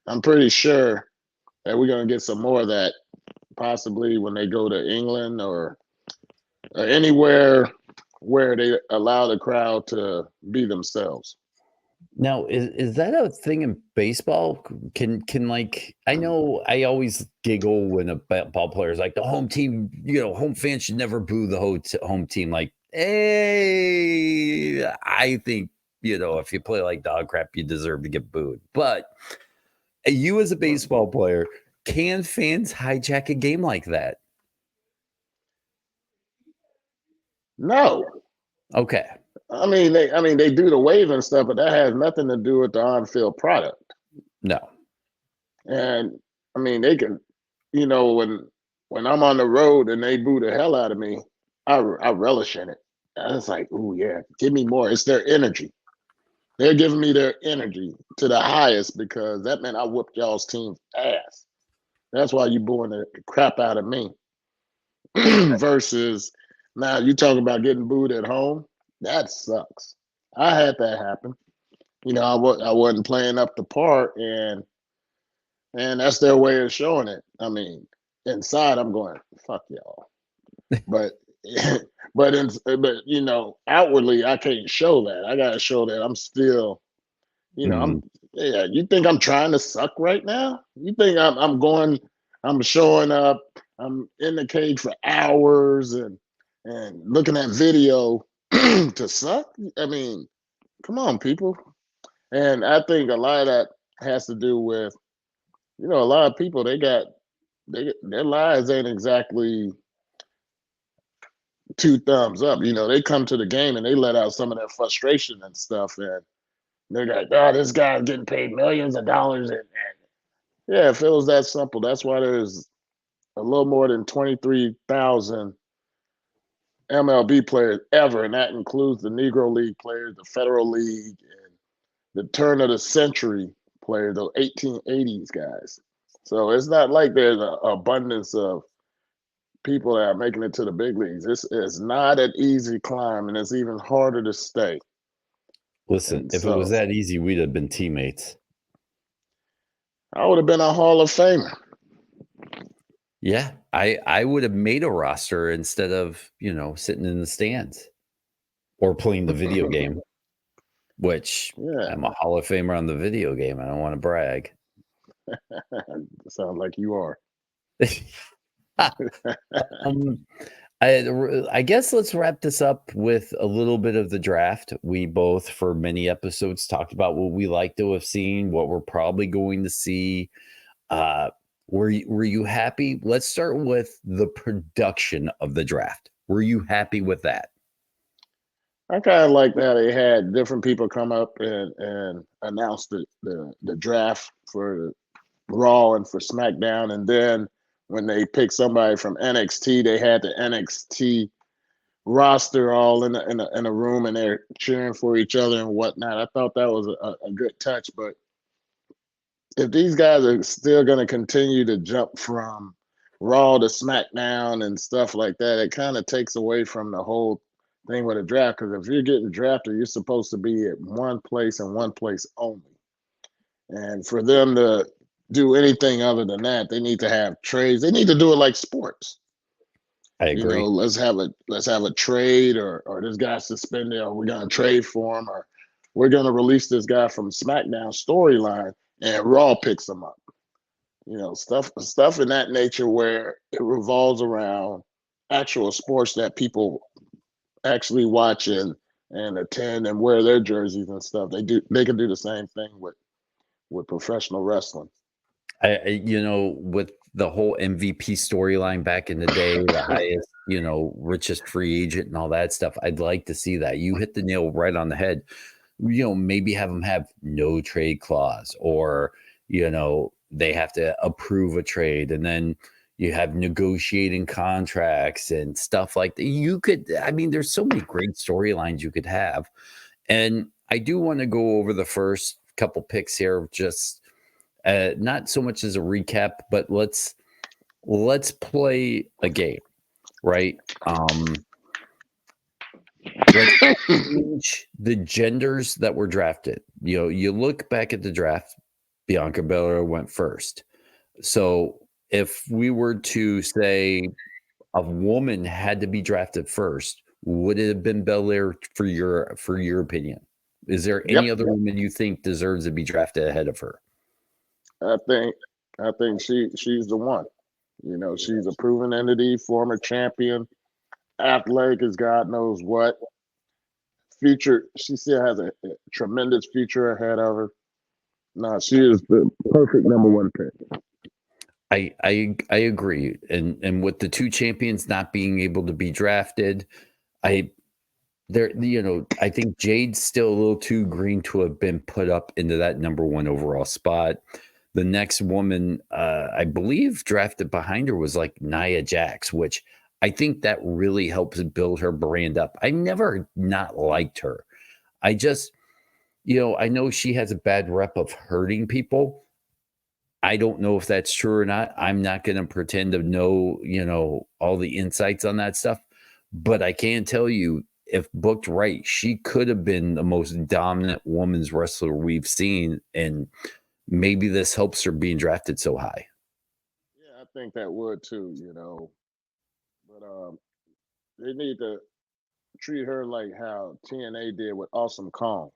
I'm pretty sure that we're going to get some more of that possibly when they go to England or anywhere where they allow the crowd to be themselves. Now, is that a thing in baseball? Can like, I know I always giggle when a ball player is like, the home team, home fans should never boo the home team. Like, hey, I think, if you play like dog crap, you deserve to get booed. But you as a baseball player, can fans hijack a game like that? No. Okay. I mean, they do the wave and stuff, but that has nothing to do with the on-field product. No. And I mean, they can, when I'm on the road and they boo the hell out of me, I relish in it. And it's like, ooh, yeah, give me more. It's their energy. They're giving me their energy to the highest because that meant I whooped y'all's team's ass. That's why you booing the crap out of me. Versus now you talking about getting booed at home. That sucks. I had that happen. I wasn't playing up the part, and that's their way of showing it. I mean, inside I'm going, fuck y'all. But outwardly I can't show that. I gotta show that I'm still, you think I'm trying to suck right now? You think I'm showing up, I'm in the cage for hours and looking at video to suck? I mean, come on, people. And I think a lot of that has to do with, a lot of people, their lives ain't exactly 2 thumbs up. They come to the game and they let out some of their frustration and stuff. And they're like, oh, this guy's getting paid millions of dollars. And yeah, if it was that simple, that's why there's a little more than 23,000 MLB players ever. And that includes the Negro League players, the Federal League, and the turn of the century players, those 1880s guys. So it's not like there's an abundance of people that are making it to the big leagues. It's not an easy climb, and it's even harder to stay. Listen, if it was that easy, we'd have been teammates. I would have been a Hall of Famer. Yeah, I would have made a roster instead of, sitting in the stands or playing the video game, which I'm a Hall of Famer on the video game. I don't want to brag. Sounds like you are. I guess let's wrap this up with a little bit of the draft. We both, for many episodes, talked about what we like to have seen, what we're probably going to see. Were you happy? Let's start with the production of the draft. Were you happy with that? I kind of like that they had different people come up and announce the draft for Raw and for SmackDown, and then when they picked somebody from NXT, they had the NXT roster all in a room and they're cheering for each other and whatnot. I thought that was a good touch. But if these guys are still going to continue to jump from Raw to SmackDown and stuff like that, it kind of takes away from the whole thing with a draft. Because if you're getting drafted, you're supposed to be at one place and one place only. And for them to do anything other than that, they need to have trades. They need to do it like sports. I agree. Let's have a trade, or this guy's suspended, or we're gonna trade for him, or we're gonna release this guy from SmackDown storyline, and Raw picks him up. Stuff in that nature where it revolves around actual sports that people actually watch and attend and wear their jerseys and stuff. They can do the same thing with professional wrestling. With the whole MVP storyline back in the day, the highest, richest free agent and all that stuff, I'd like to see that. You hit the nail right on the head. Maybe have them have no trade clause, or, they have to approve a trade, and then you have negotiating contracts and stuff like that. There's so many great storylines you could have. And I do want to go over the first couple picks here, just not so much as a recap, but let's play a game, right? Let's change the genders that were drafted. You look back at the draft, Bianca Belair went first. So if we were to say a woman had to be drafted first, would it have been Belair for your opinion? Is there any Yep. other woman you think deserves to be drafted ahead of her? I think she's the one. She's a proven entity, former champion, athletic as God knows what. Future, she still has a tremendous future ahead of her. No, she is the perfect number one pick. I agree, and with the two champions not being able to be drafted, I think Jade's still a little too green to have been put up into that number one overall spot. The next woman, I believe, drafted behind her was like Nia Jax, which I think that really helps build her brand up. I never not liked her. I just, I know she has a bad rep of hurting people. I don't know if that's true or not. I'm not going to pretend to know, all the insights on that stuff. But I can tell you, if booked right, she could have been the most dominant women's wrestler we've seen. And maybe this helps her being drafted so high. Yeah, I think that would too, But they need to treat her like how TNA did with Awesome Kong.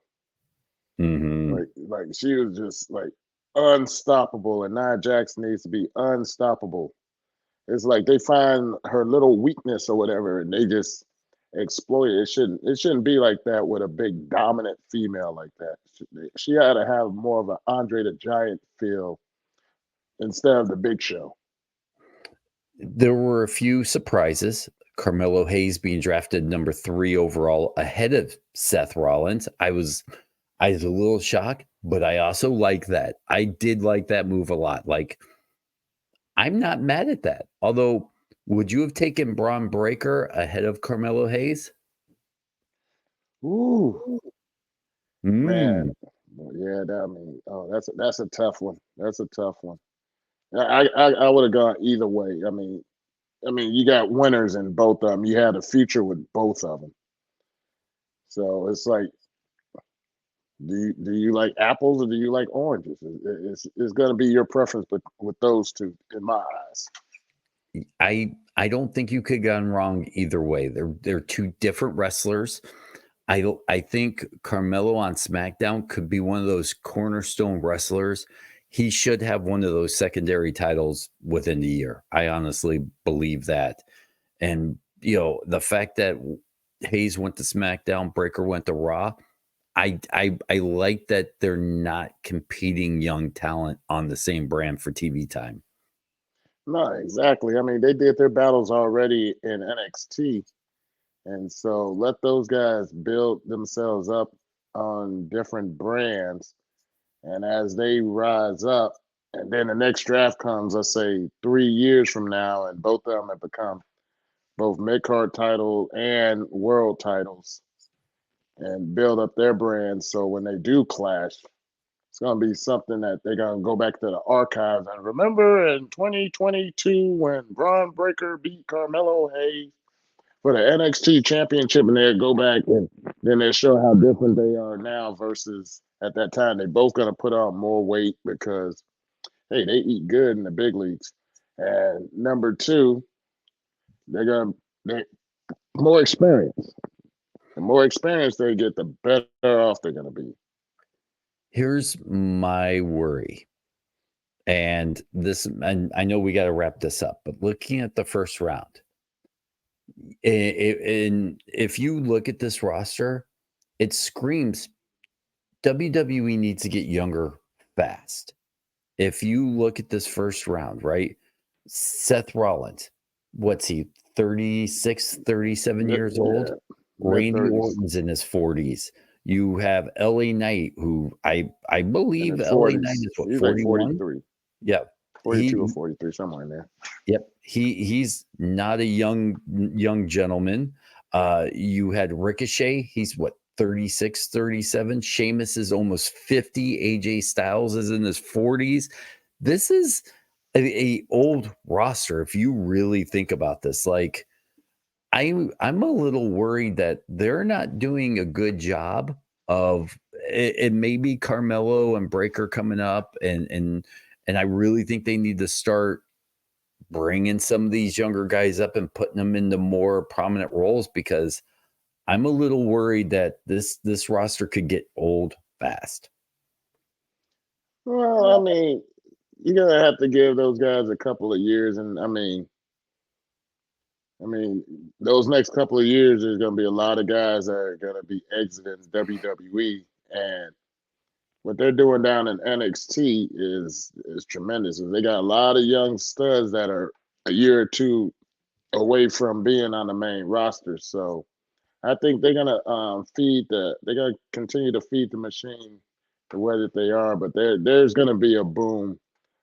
Mm-hmm. Like she was just like unstoppable, and Nia Jax needs to be unstoppable. It's like they find her little weakness or whatever, and they just exploit it. It shouldn't be like that with a big dominant female like that. She had to have more of an Andre the Giant feel instead of the Big Show. There were a few surprises. Carmelo Hayes being drafted number 3 overall ahead of Seth Rollins. I was a little shocked, but I also like that. I did like that move a lot. Like, I'm not mad at that. Although, would you have taken Braun Breaker ahead of Carmelo Hayes? Ooh, man, Mm. yeah. That's a tough one. That's a tough one. I would have gone either way. I mean, you got winners in both of them. You had a future with both of them. So it's like, do you like apples or do you like oranges? It's going to be your preference, but with those two, in my eyes. I don't think you could have gone wrong either way. They're two different wrestlers. I think Carmelo on SmackDown could be one of those cornerstone wrestlers. He should have one of those secondary titles within the year. I honestly believe that. And the fact that Hayes went to SmackDown, Breaker went to Raw. I like that they're not competing young talent on the same brand for TV time. No, exactly. I mean, they did their battles already in NXT, and so let those guys build themselves up on different brands. And as they rise up, and then the next draft comes, let's say 3 years from now, and both of them have become both mid card title and world titles and build up their brands. So when they do clash, it's going to be something that they're going to go back to the archives and remember in 2022 when Braun Breaker beat Carmelo Hayes for the NXT championship, and they'll go back and then they'll show how different they are now versus at that time. They both going to put on more weight because, hey, they eat good in the big leagues. And number two, they're going to more experience. The more experience they get, the better off they're going to be. Here's my worry. And I know we got to wrap this up, but looking at the first round, and if you look at this roster, it screams WWE needs to get younger fast. If you look at this first round, right? Seth Rollins, what's he, 36, 37 years old? Yeah, Randy mid-30s. Orton's in his 40s. You have LA Knight, who I believe LA Knight is what, He's 41? like 43. Yeah. 42 or 43, somewhere in there. Yep. He's not a young gentleman. You had Ricochet. He's what, 36, 37. Sheamus is almost 50. AJ Styles is in his 40s. This is a old roster. If you really think about this, like I'm a little worried that they're not doing a good job of it. It may be Carmelo and Breaker coming up, and I really think they need to start bringing some of these younger guys up and putting them into more prominent roles, because I'm a little worried that this roster could get old fast. Well, I mean, you're gonna have to give those guys a couple of years, and I mean, those next couple of years, there's gonna be a lot of guys that are gonna be exiting WWE, and what they're doing down in NXT is tremendous. They got a lot of young studs that are a year or two away from being on the main roster. So I think they're gonna they're gonna continue to feed the machine the way that they are, but there's gonna be a boom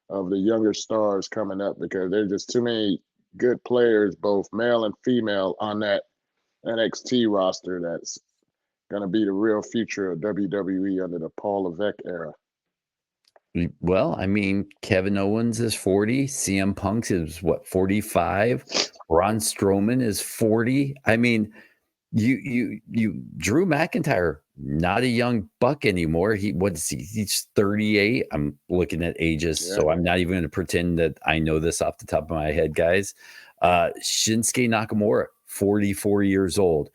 of the younger stars coming up because there's just too many good players, both male and female, on that NXT roster that's going to be the real future of WWE under the Paul Levesque era. Well, I mean, Kevin Owens is 40. CM Punk is what, 45? Braun Strowman is 40. I mean, you Drew McIntyre, not a young buck anymore. He's 38. I'm looking at ages, Yeah. so I'm not even going to pretend that I know this off the top of my head, guys. Shinsuke Nakamura, 44 years old.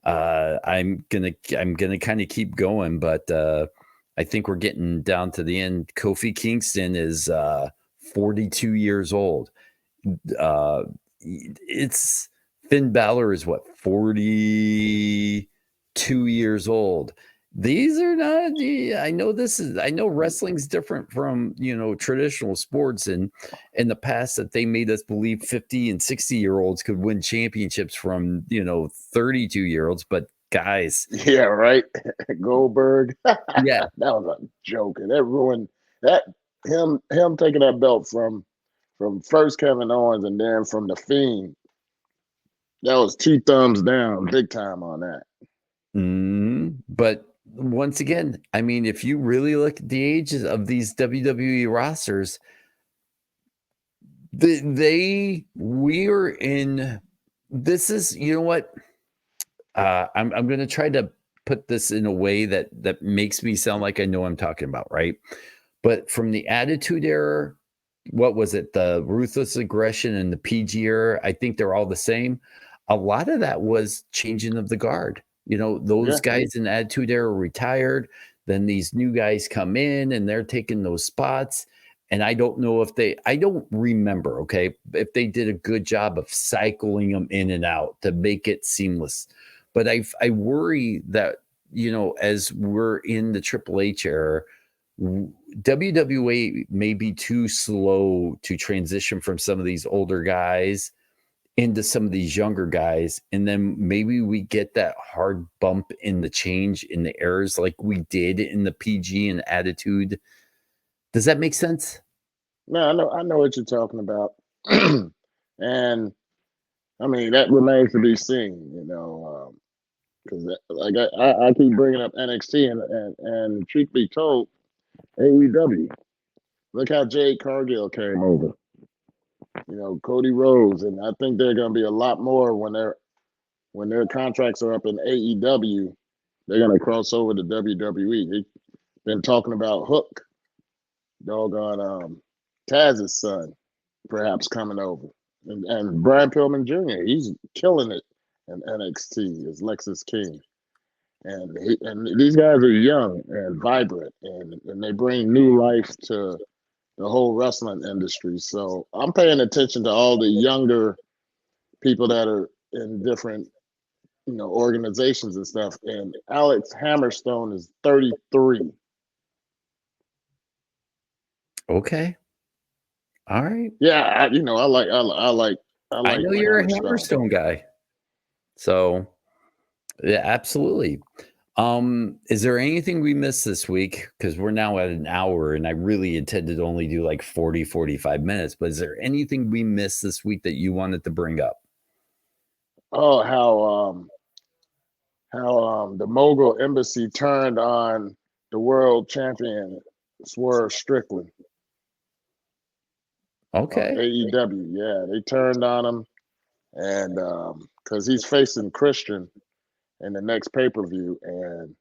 I'm gonna kind of keep going, but I think we're getting down to the end. Kofi Kingston is 42 years old. It's Finn Balor is what, 42 years old. These are not, I know wrestling's different from, traditional sports, and in the past that they made us believe 50 and 60-year-olds could win championships from, 32-year-olds. But guys. Yeah, right. Goldberg. Yeah. That was a joke. And that ruined that him taking that belt from first Kevin Owens and then from the Fiend. That was 2 thumbs down, big time on that. But once again, I mean, if you really look at the ages of these WWE rosters, we're in. This is, you know what? I'm going to try to put this in a way that makes me sound like I know what I'm talking about, right? But from the Attitude Era, what was it? The Ruthless Aggression and the PG era, I think they're all the same. A lot of that was changing of the guard. Those guys in the Attitude Era retired. Then these new guys come in and they're taking those spots. And I don't know I don't remember, okay, if they did a good job of cycling them in and out to make it seamless. But I worry that, as we're in the Triple H era, WWE may be too slow to transition from some of these older guys into some of these younger guys. And then maybe we get that hard bump in the change in the eras like we did in the PG and Attitude. Does that make sense? No, I know what you're talking about. And I mean, that remains to be seen, because like I keep bringing up NXT and truth be told, AEW. Look how Jade Cargill came over. Cody Rhodes, and I think there are going to be a lot more when their contracts are up in AEW. They're going to cross over to WWE. They've been talking about Hook, doggone Taz's son, perhaps coming over, and Brian Pillman Jr. He's killing it in NXT as Lexus King. And these guys are young and vibrant, and they bring new life to the whole wrestling industry. So I'm paying attention to all the younger people that are in different, organizations and stuff. And Alex Hammerstone is 33. Okay. All right. Yeah, I like I know you're a Hammerstone guy. So yeah, absolutely. Is there anything we missed this week? Because we're now at an hour and I really intended to only do like 40, 45 minutes. But is there anything we missed this week that you wanted to bring up? Oh, how the Mogul Embassy turned on the world champion Swerve Strickland on Okay. AEW. Yeah, they turned on him, and because he's facing Christian in the next pay-per-view, and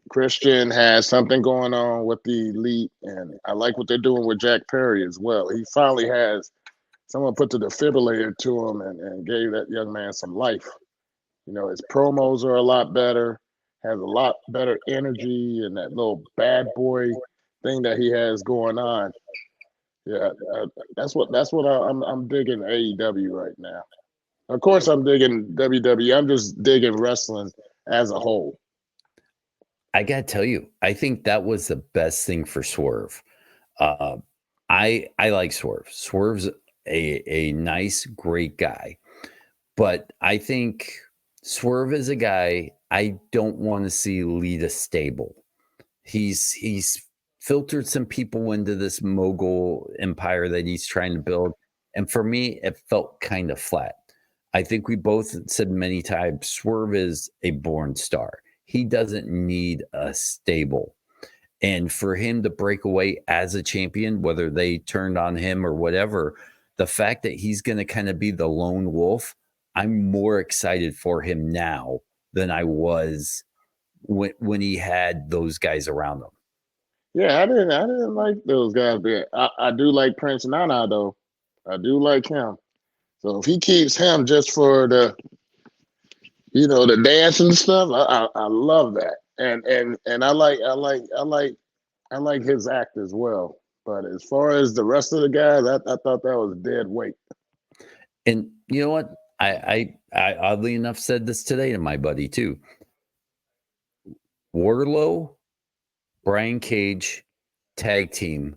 Christian has something going on with the elite, and I like what they're doing with Jack Perry as well. He finally has someone put the defibrillator to him and gave that young man some life. You know, his promos are a lot better, has a lot better energy, and that little bad boy thing that he has going on. Yeah, that's what I'm digging AEW right now. Of course, I'm digging WWE. I'm just digging wrestling as a whole. I gotta tell you, I think that was the best thing for Swerve. Uh, I like Swerve. Swerve's a nice, great guy, but I think Swerve is a guy I don't want to see lead a stable. He's filtered some people into this mogul empire that he's trying to build, and for me, it felt kind of flat. I think we both said many times Swerve is a born star. He doesn't need a stable. And for him to break away as a champion, whether they turned on him or whatever, the fact that he's going to kind of be the lone wolf, I'm more excited for him now than I was when he had those guys around him. Yeah, I didn't like those guys, but I do like Prince Nana though. I do like him. So if he keeps him just for the dance and stuff, I love that. And I like his act as well. But as far as the rest of the guys, I thought that was dead weight. And you know what? I oddly enough said this today to my buddy too. Wardlow, Brian Cage, tag team,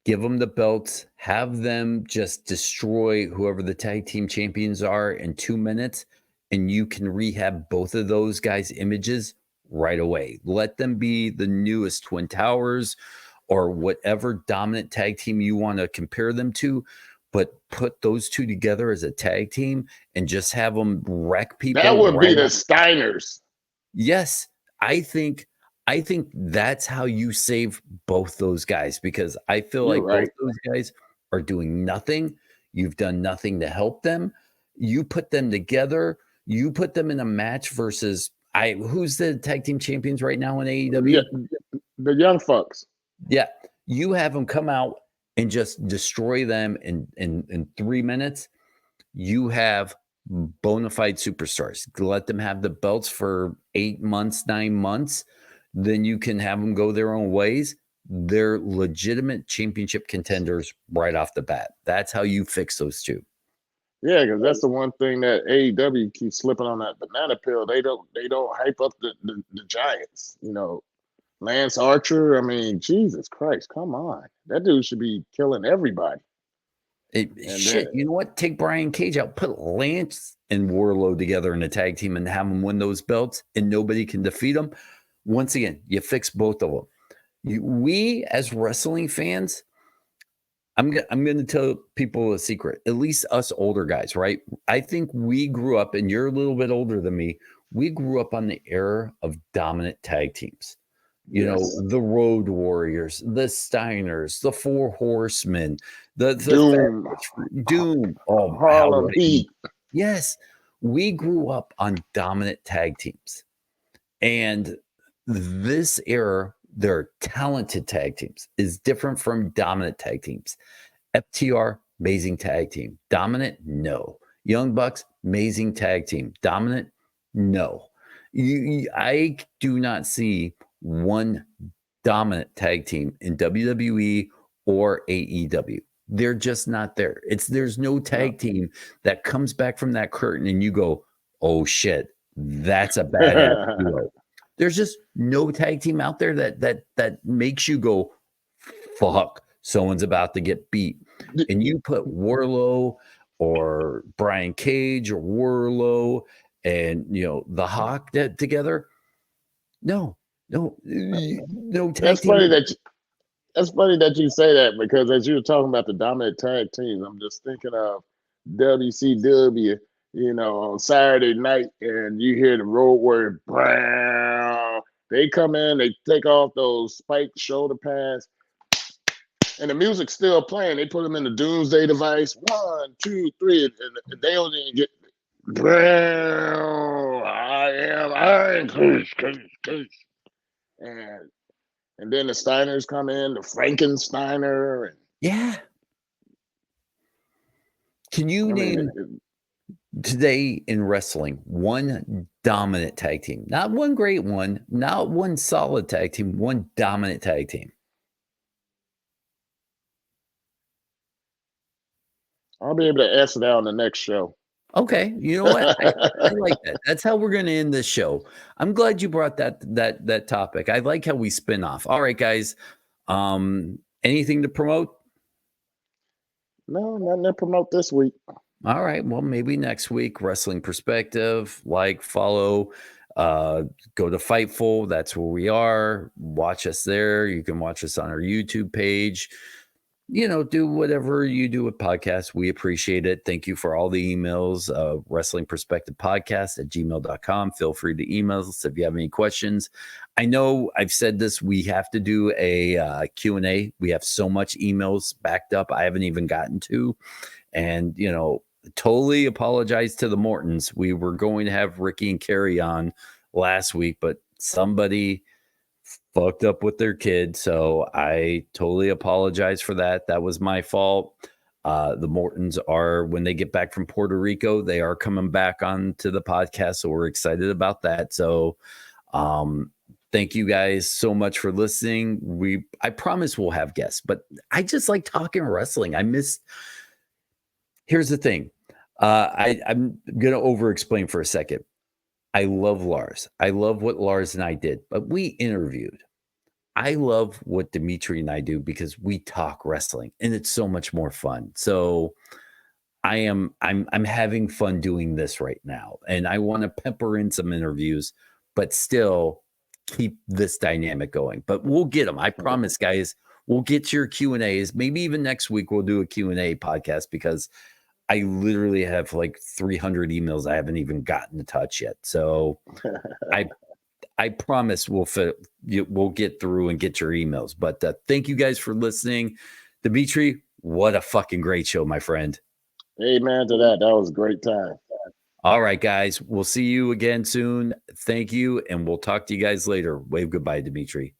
give them the belts, have them just destroy whoever the tag team champions are in 2 minutes, and you can rehab both of those guys' images right away. Let them be the newest Twin Towers or whatever dominant tag team you want to compare them to, but put those two together as a tag team and just have them wreck people. That would be the Steiners. Yes, I think that's how you save both those guys, because I feel You're like right. both those guys are doing nothing. You've done nothing to help them. You put them together. You put them in a match versus who's the tag team champions right now in AEW? Yeah, the young fucks. Yeah, you have them come out and just destroy them in 3 minutes. You have bona fide superstars. Let them have the belts for 8 months, 9 months. Then you can have them go their own ways. They're legitimate championship contenders right off the bat. That's how you fix those two. Yeah, because that's the one thing that AEW keeps slipping on that banana peel. They don't hype up the giants. Lance Archer. I mean, Jesus Christ, come on. That dude should be killing everybody. Shit, you know what? Take Brian Cage out, put Lance and Wardlow together in a tag team and have them win those belts, and nobody can defeat them. Once again, you fix both of them. We as wrestling fans, I'm going to tell people a secret, at least us older guys, right? I think we grew up, and you're a little bit older than me, we grew up on the era of dominant tag teams. You know, the Road Warriors, the Steiners, the Four Horsemen, the Doom, Harlem Heat. Yes, we grew up on dominant tag teams. And this era, their talented tag teams is different from dominant tag teams. FTR, amazing tag team. Dominant, no. Young Bucks, amazing tag team. Dominant, no. I do not see one dominant tag team in WWE or AEW. They're just not there. There's no tag team that comes back from that curtain and you go, oh shit, that's a badass duo. There's just no tag team out there that makes you go, fuck, someone's about to get beat. And you put Wardlow or Brian Cage or Wardlow and the Hawk together. No tag That's team. That's funny that you say that, because as you were talking about the dominant tag teams, I'm just thinking of WCW. on Saturday night, and you hear the road warrior, brown. They come in, they take off those spiked shoulder pads, and the music's still playing. They put them in the doomsday device. 1, 2, 3, and they don't even get brown. I am Iron Cage. And then the Steiners come in, the Frankensteiner. Yeah. Can you name today in wrestling one dominant tag team? Not one great one, not one solid tag team, one dominant tag team. I'll be able to answer that on the next show. Okay, you know what? I like that. That's how we're going to end this show. I'm glad you brought that topic. I like how we spin off. All right, guys. Anything to promote? No, nothing to promote this week. All right. Well, maybe next week. Wrestling Perspective. Like, follow. Go to Fightful. That's where we are. Watch us there. You can watch us on our YouTube page. Do whatever you do with podcasts. We appreciate it. Thank you for all the emails. Wrestling Perspective Podcast at gmail.com. Feel free to email us if you have any questions. I know I've said this. We have to do a Q&A. We have so much emails backed up I haven't even gotten to. And, totally apologize to the Mortons. We were going to have Ricky and Carrie on last week, but somebody fucked up with their kid, so I totally apologize for that. That was my fault. The Mortons are, when they get back from Puerto Rico, they are coming back onto the podcast, so we're excited about that. So thank you guys so much for listening. I promise we'll have guests, but I just like talking wrestling. Here's the thing. I'm gonna over explain for a second. I love Lars. I love what Lars and I did, but we interviewed. I love what Dmitri and I do because we talk wrestling and it's so much more fun. So I'm having fun doing this right now, and I want to pepper in some interviews, but still keep this dynamic going. But we'll get them. I promise, guys. We'll get your Q&As. Maybe even next week we'll do a Q&A podcast because I literally have like 300 emails I haven't even gotten to touch yet. So I promise we'll get through and get your emails. But thank you guys for listening. Dmitri, what a fucking great show, my friend. Amen to that. That was a great time. All right, guys. We'll see you again soon. Thank you. And we'll talk to you guys later. Wave goodbye, Dmitri.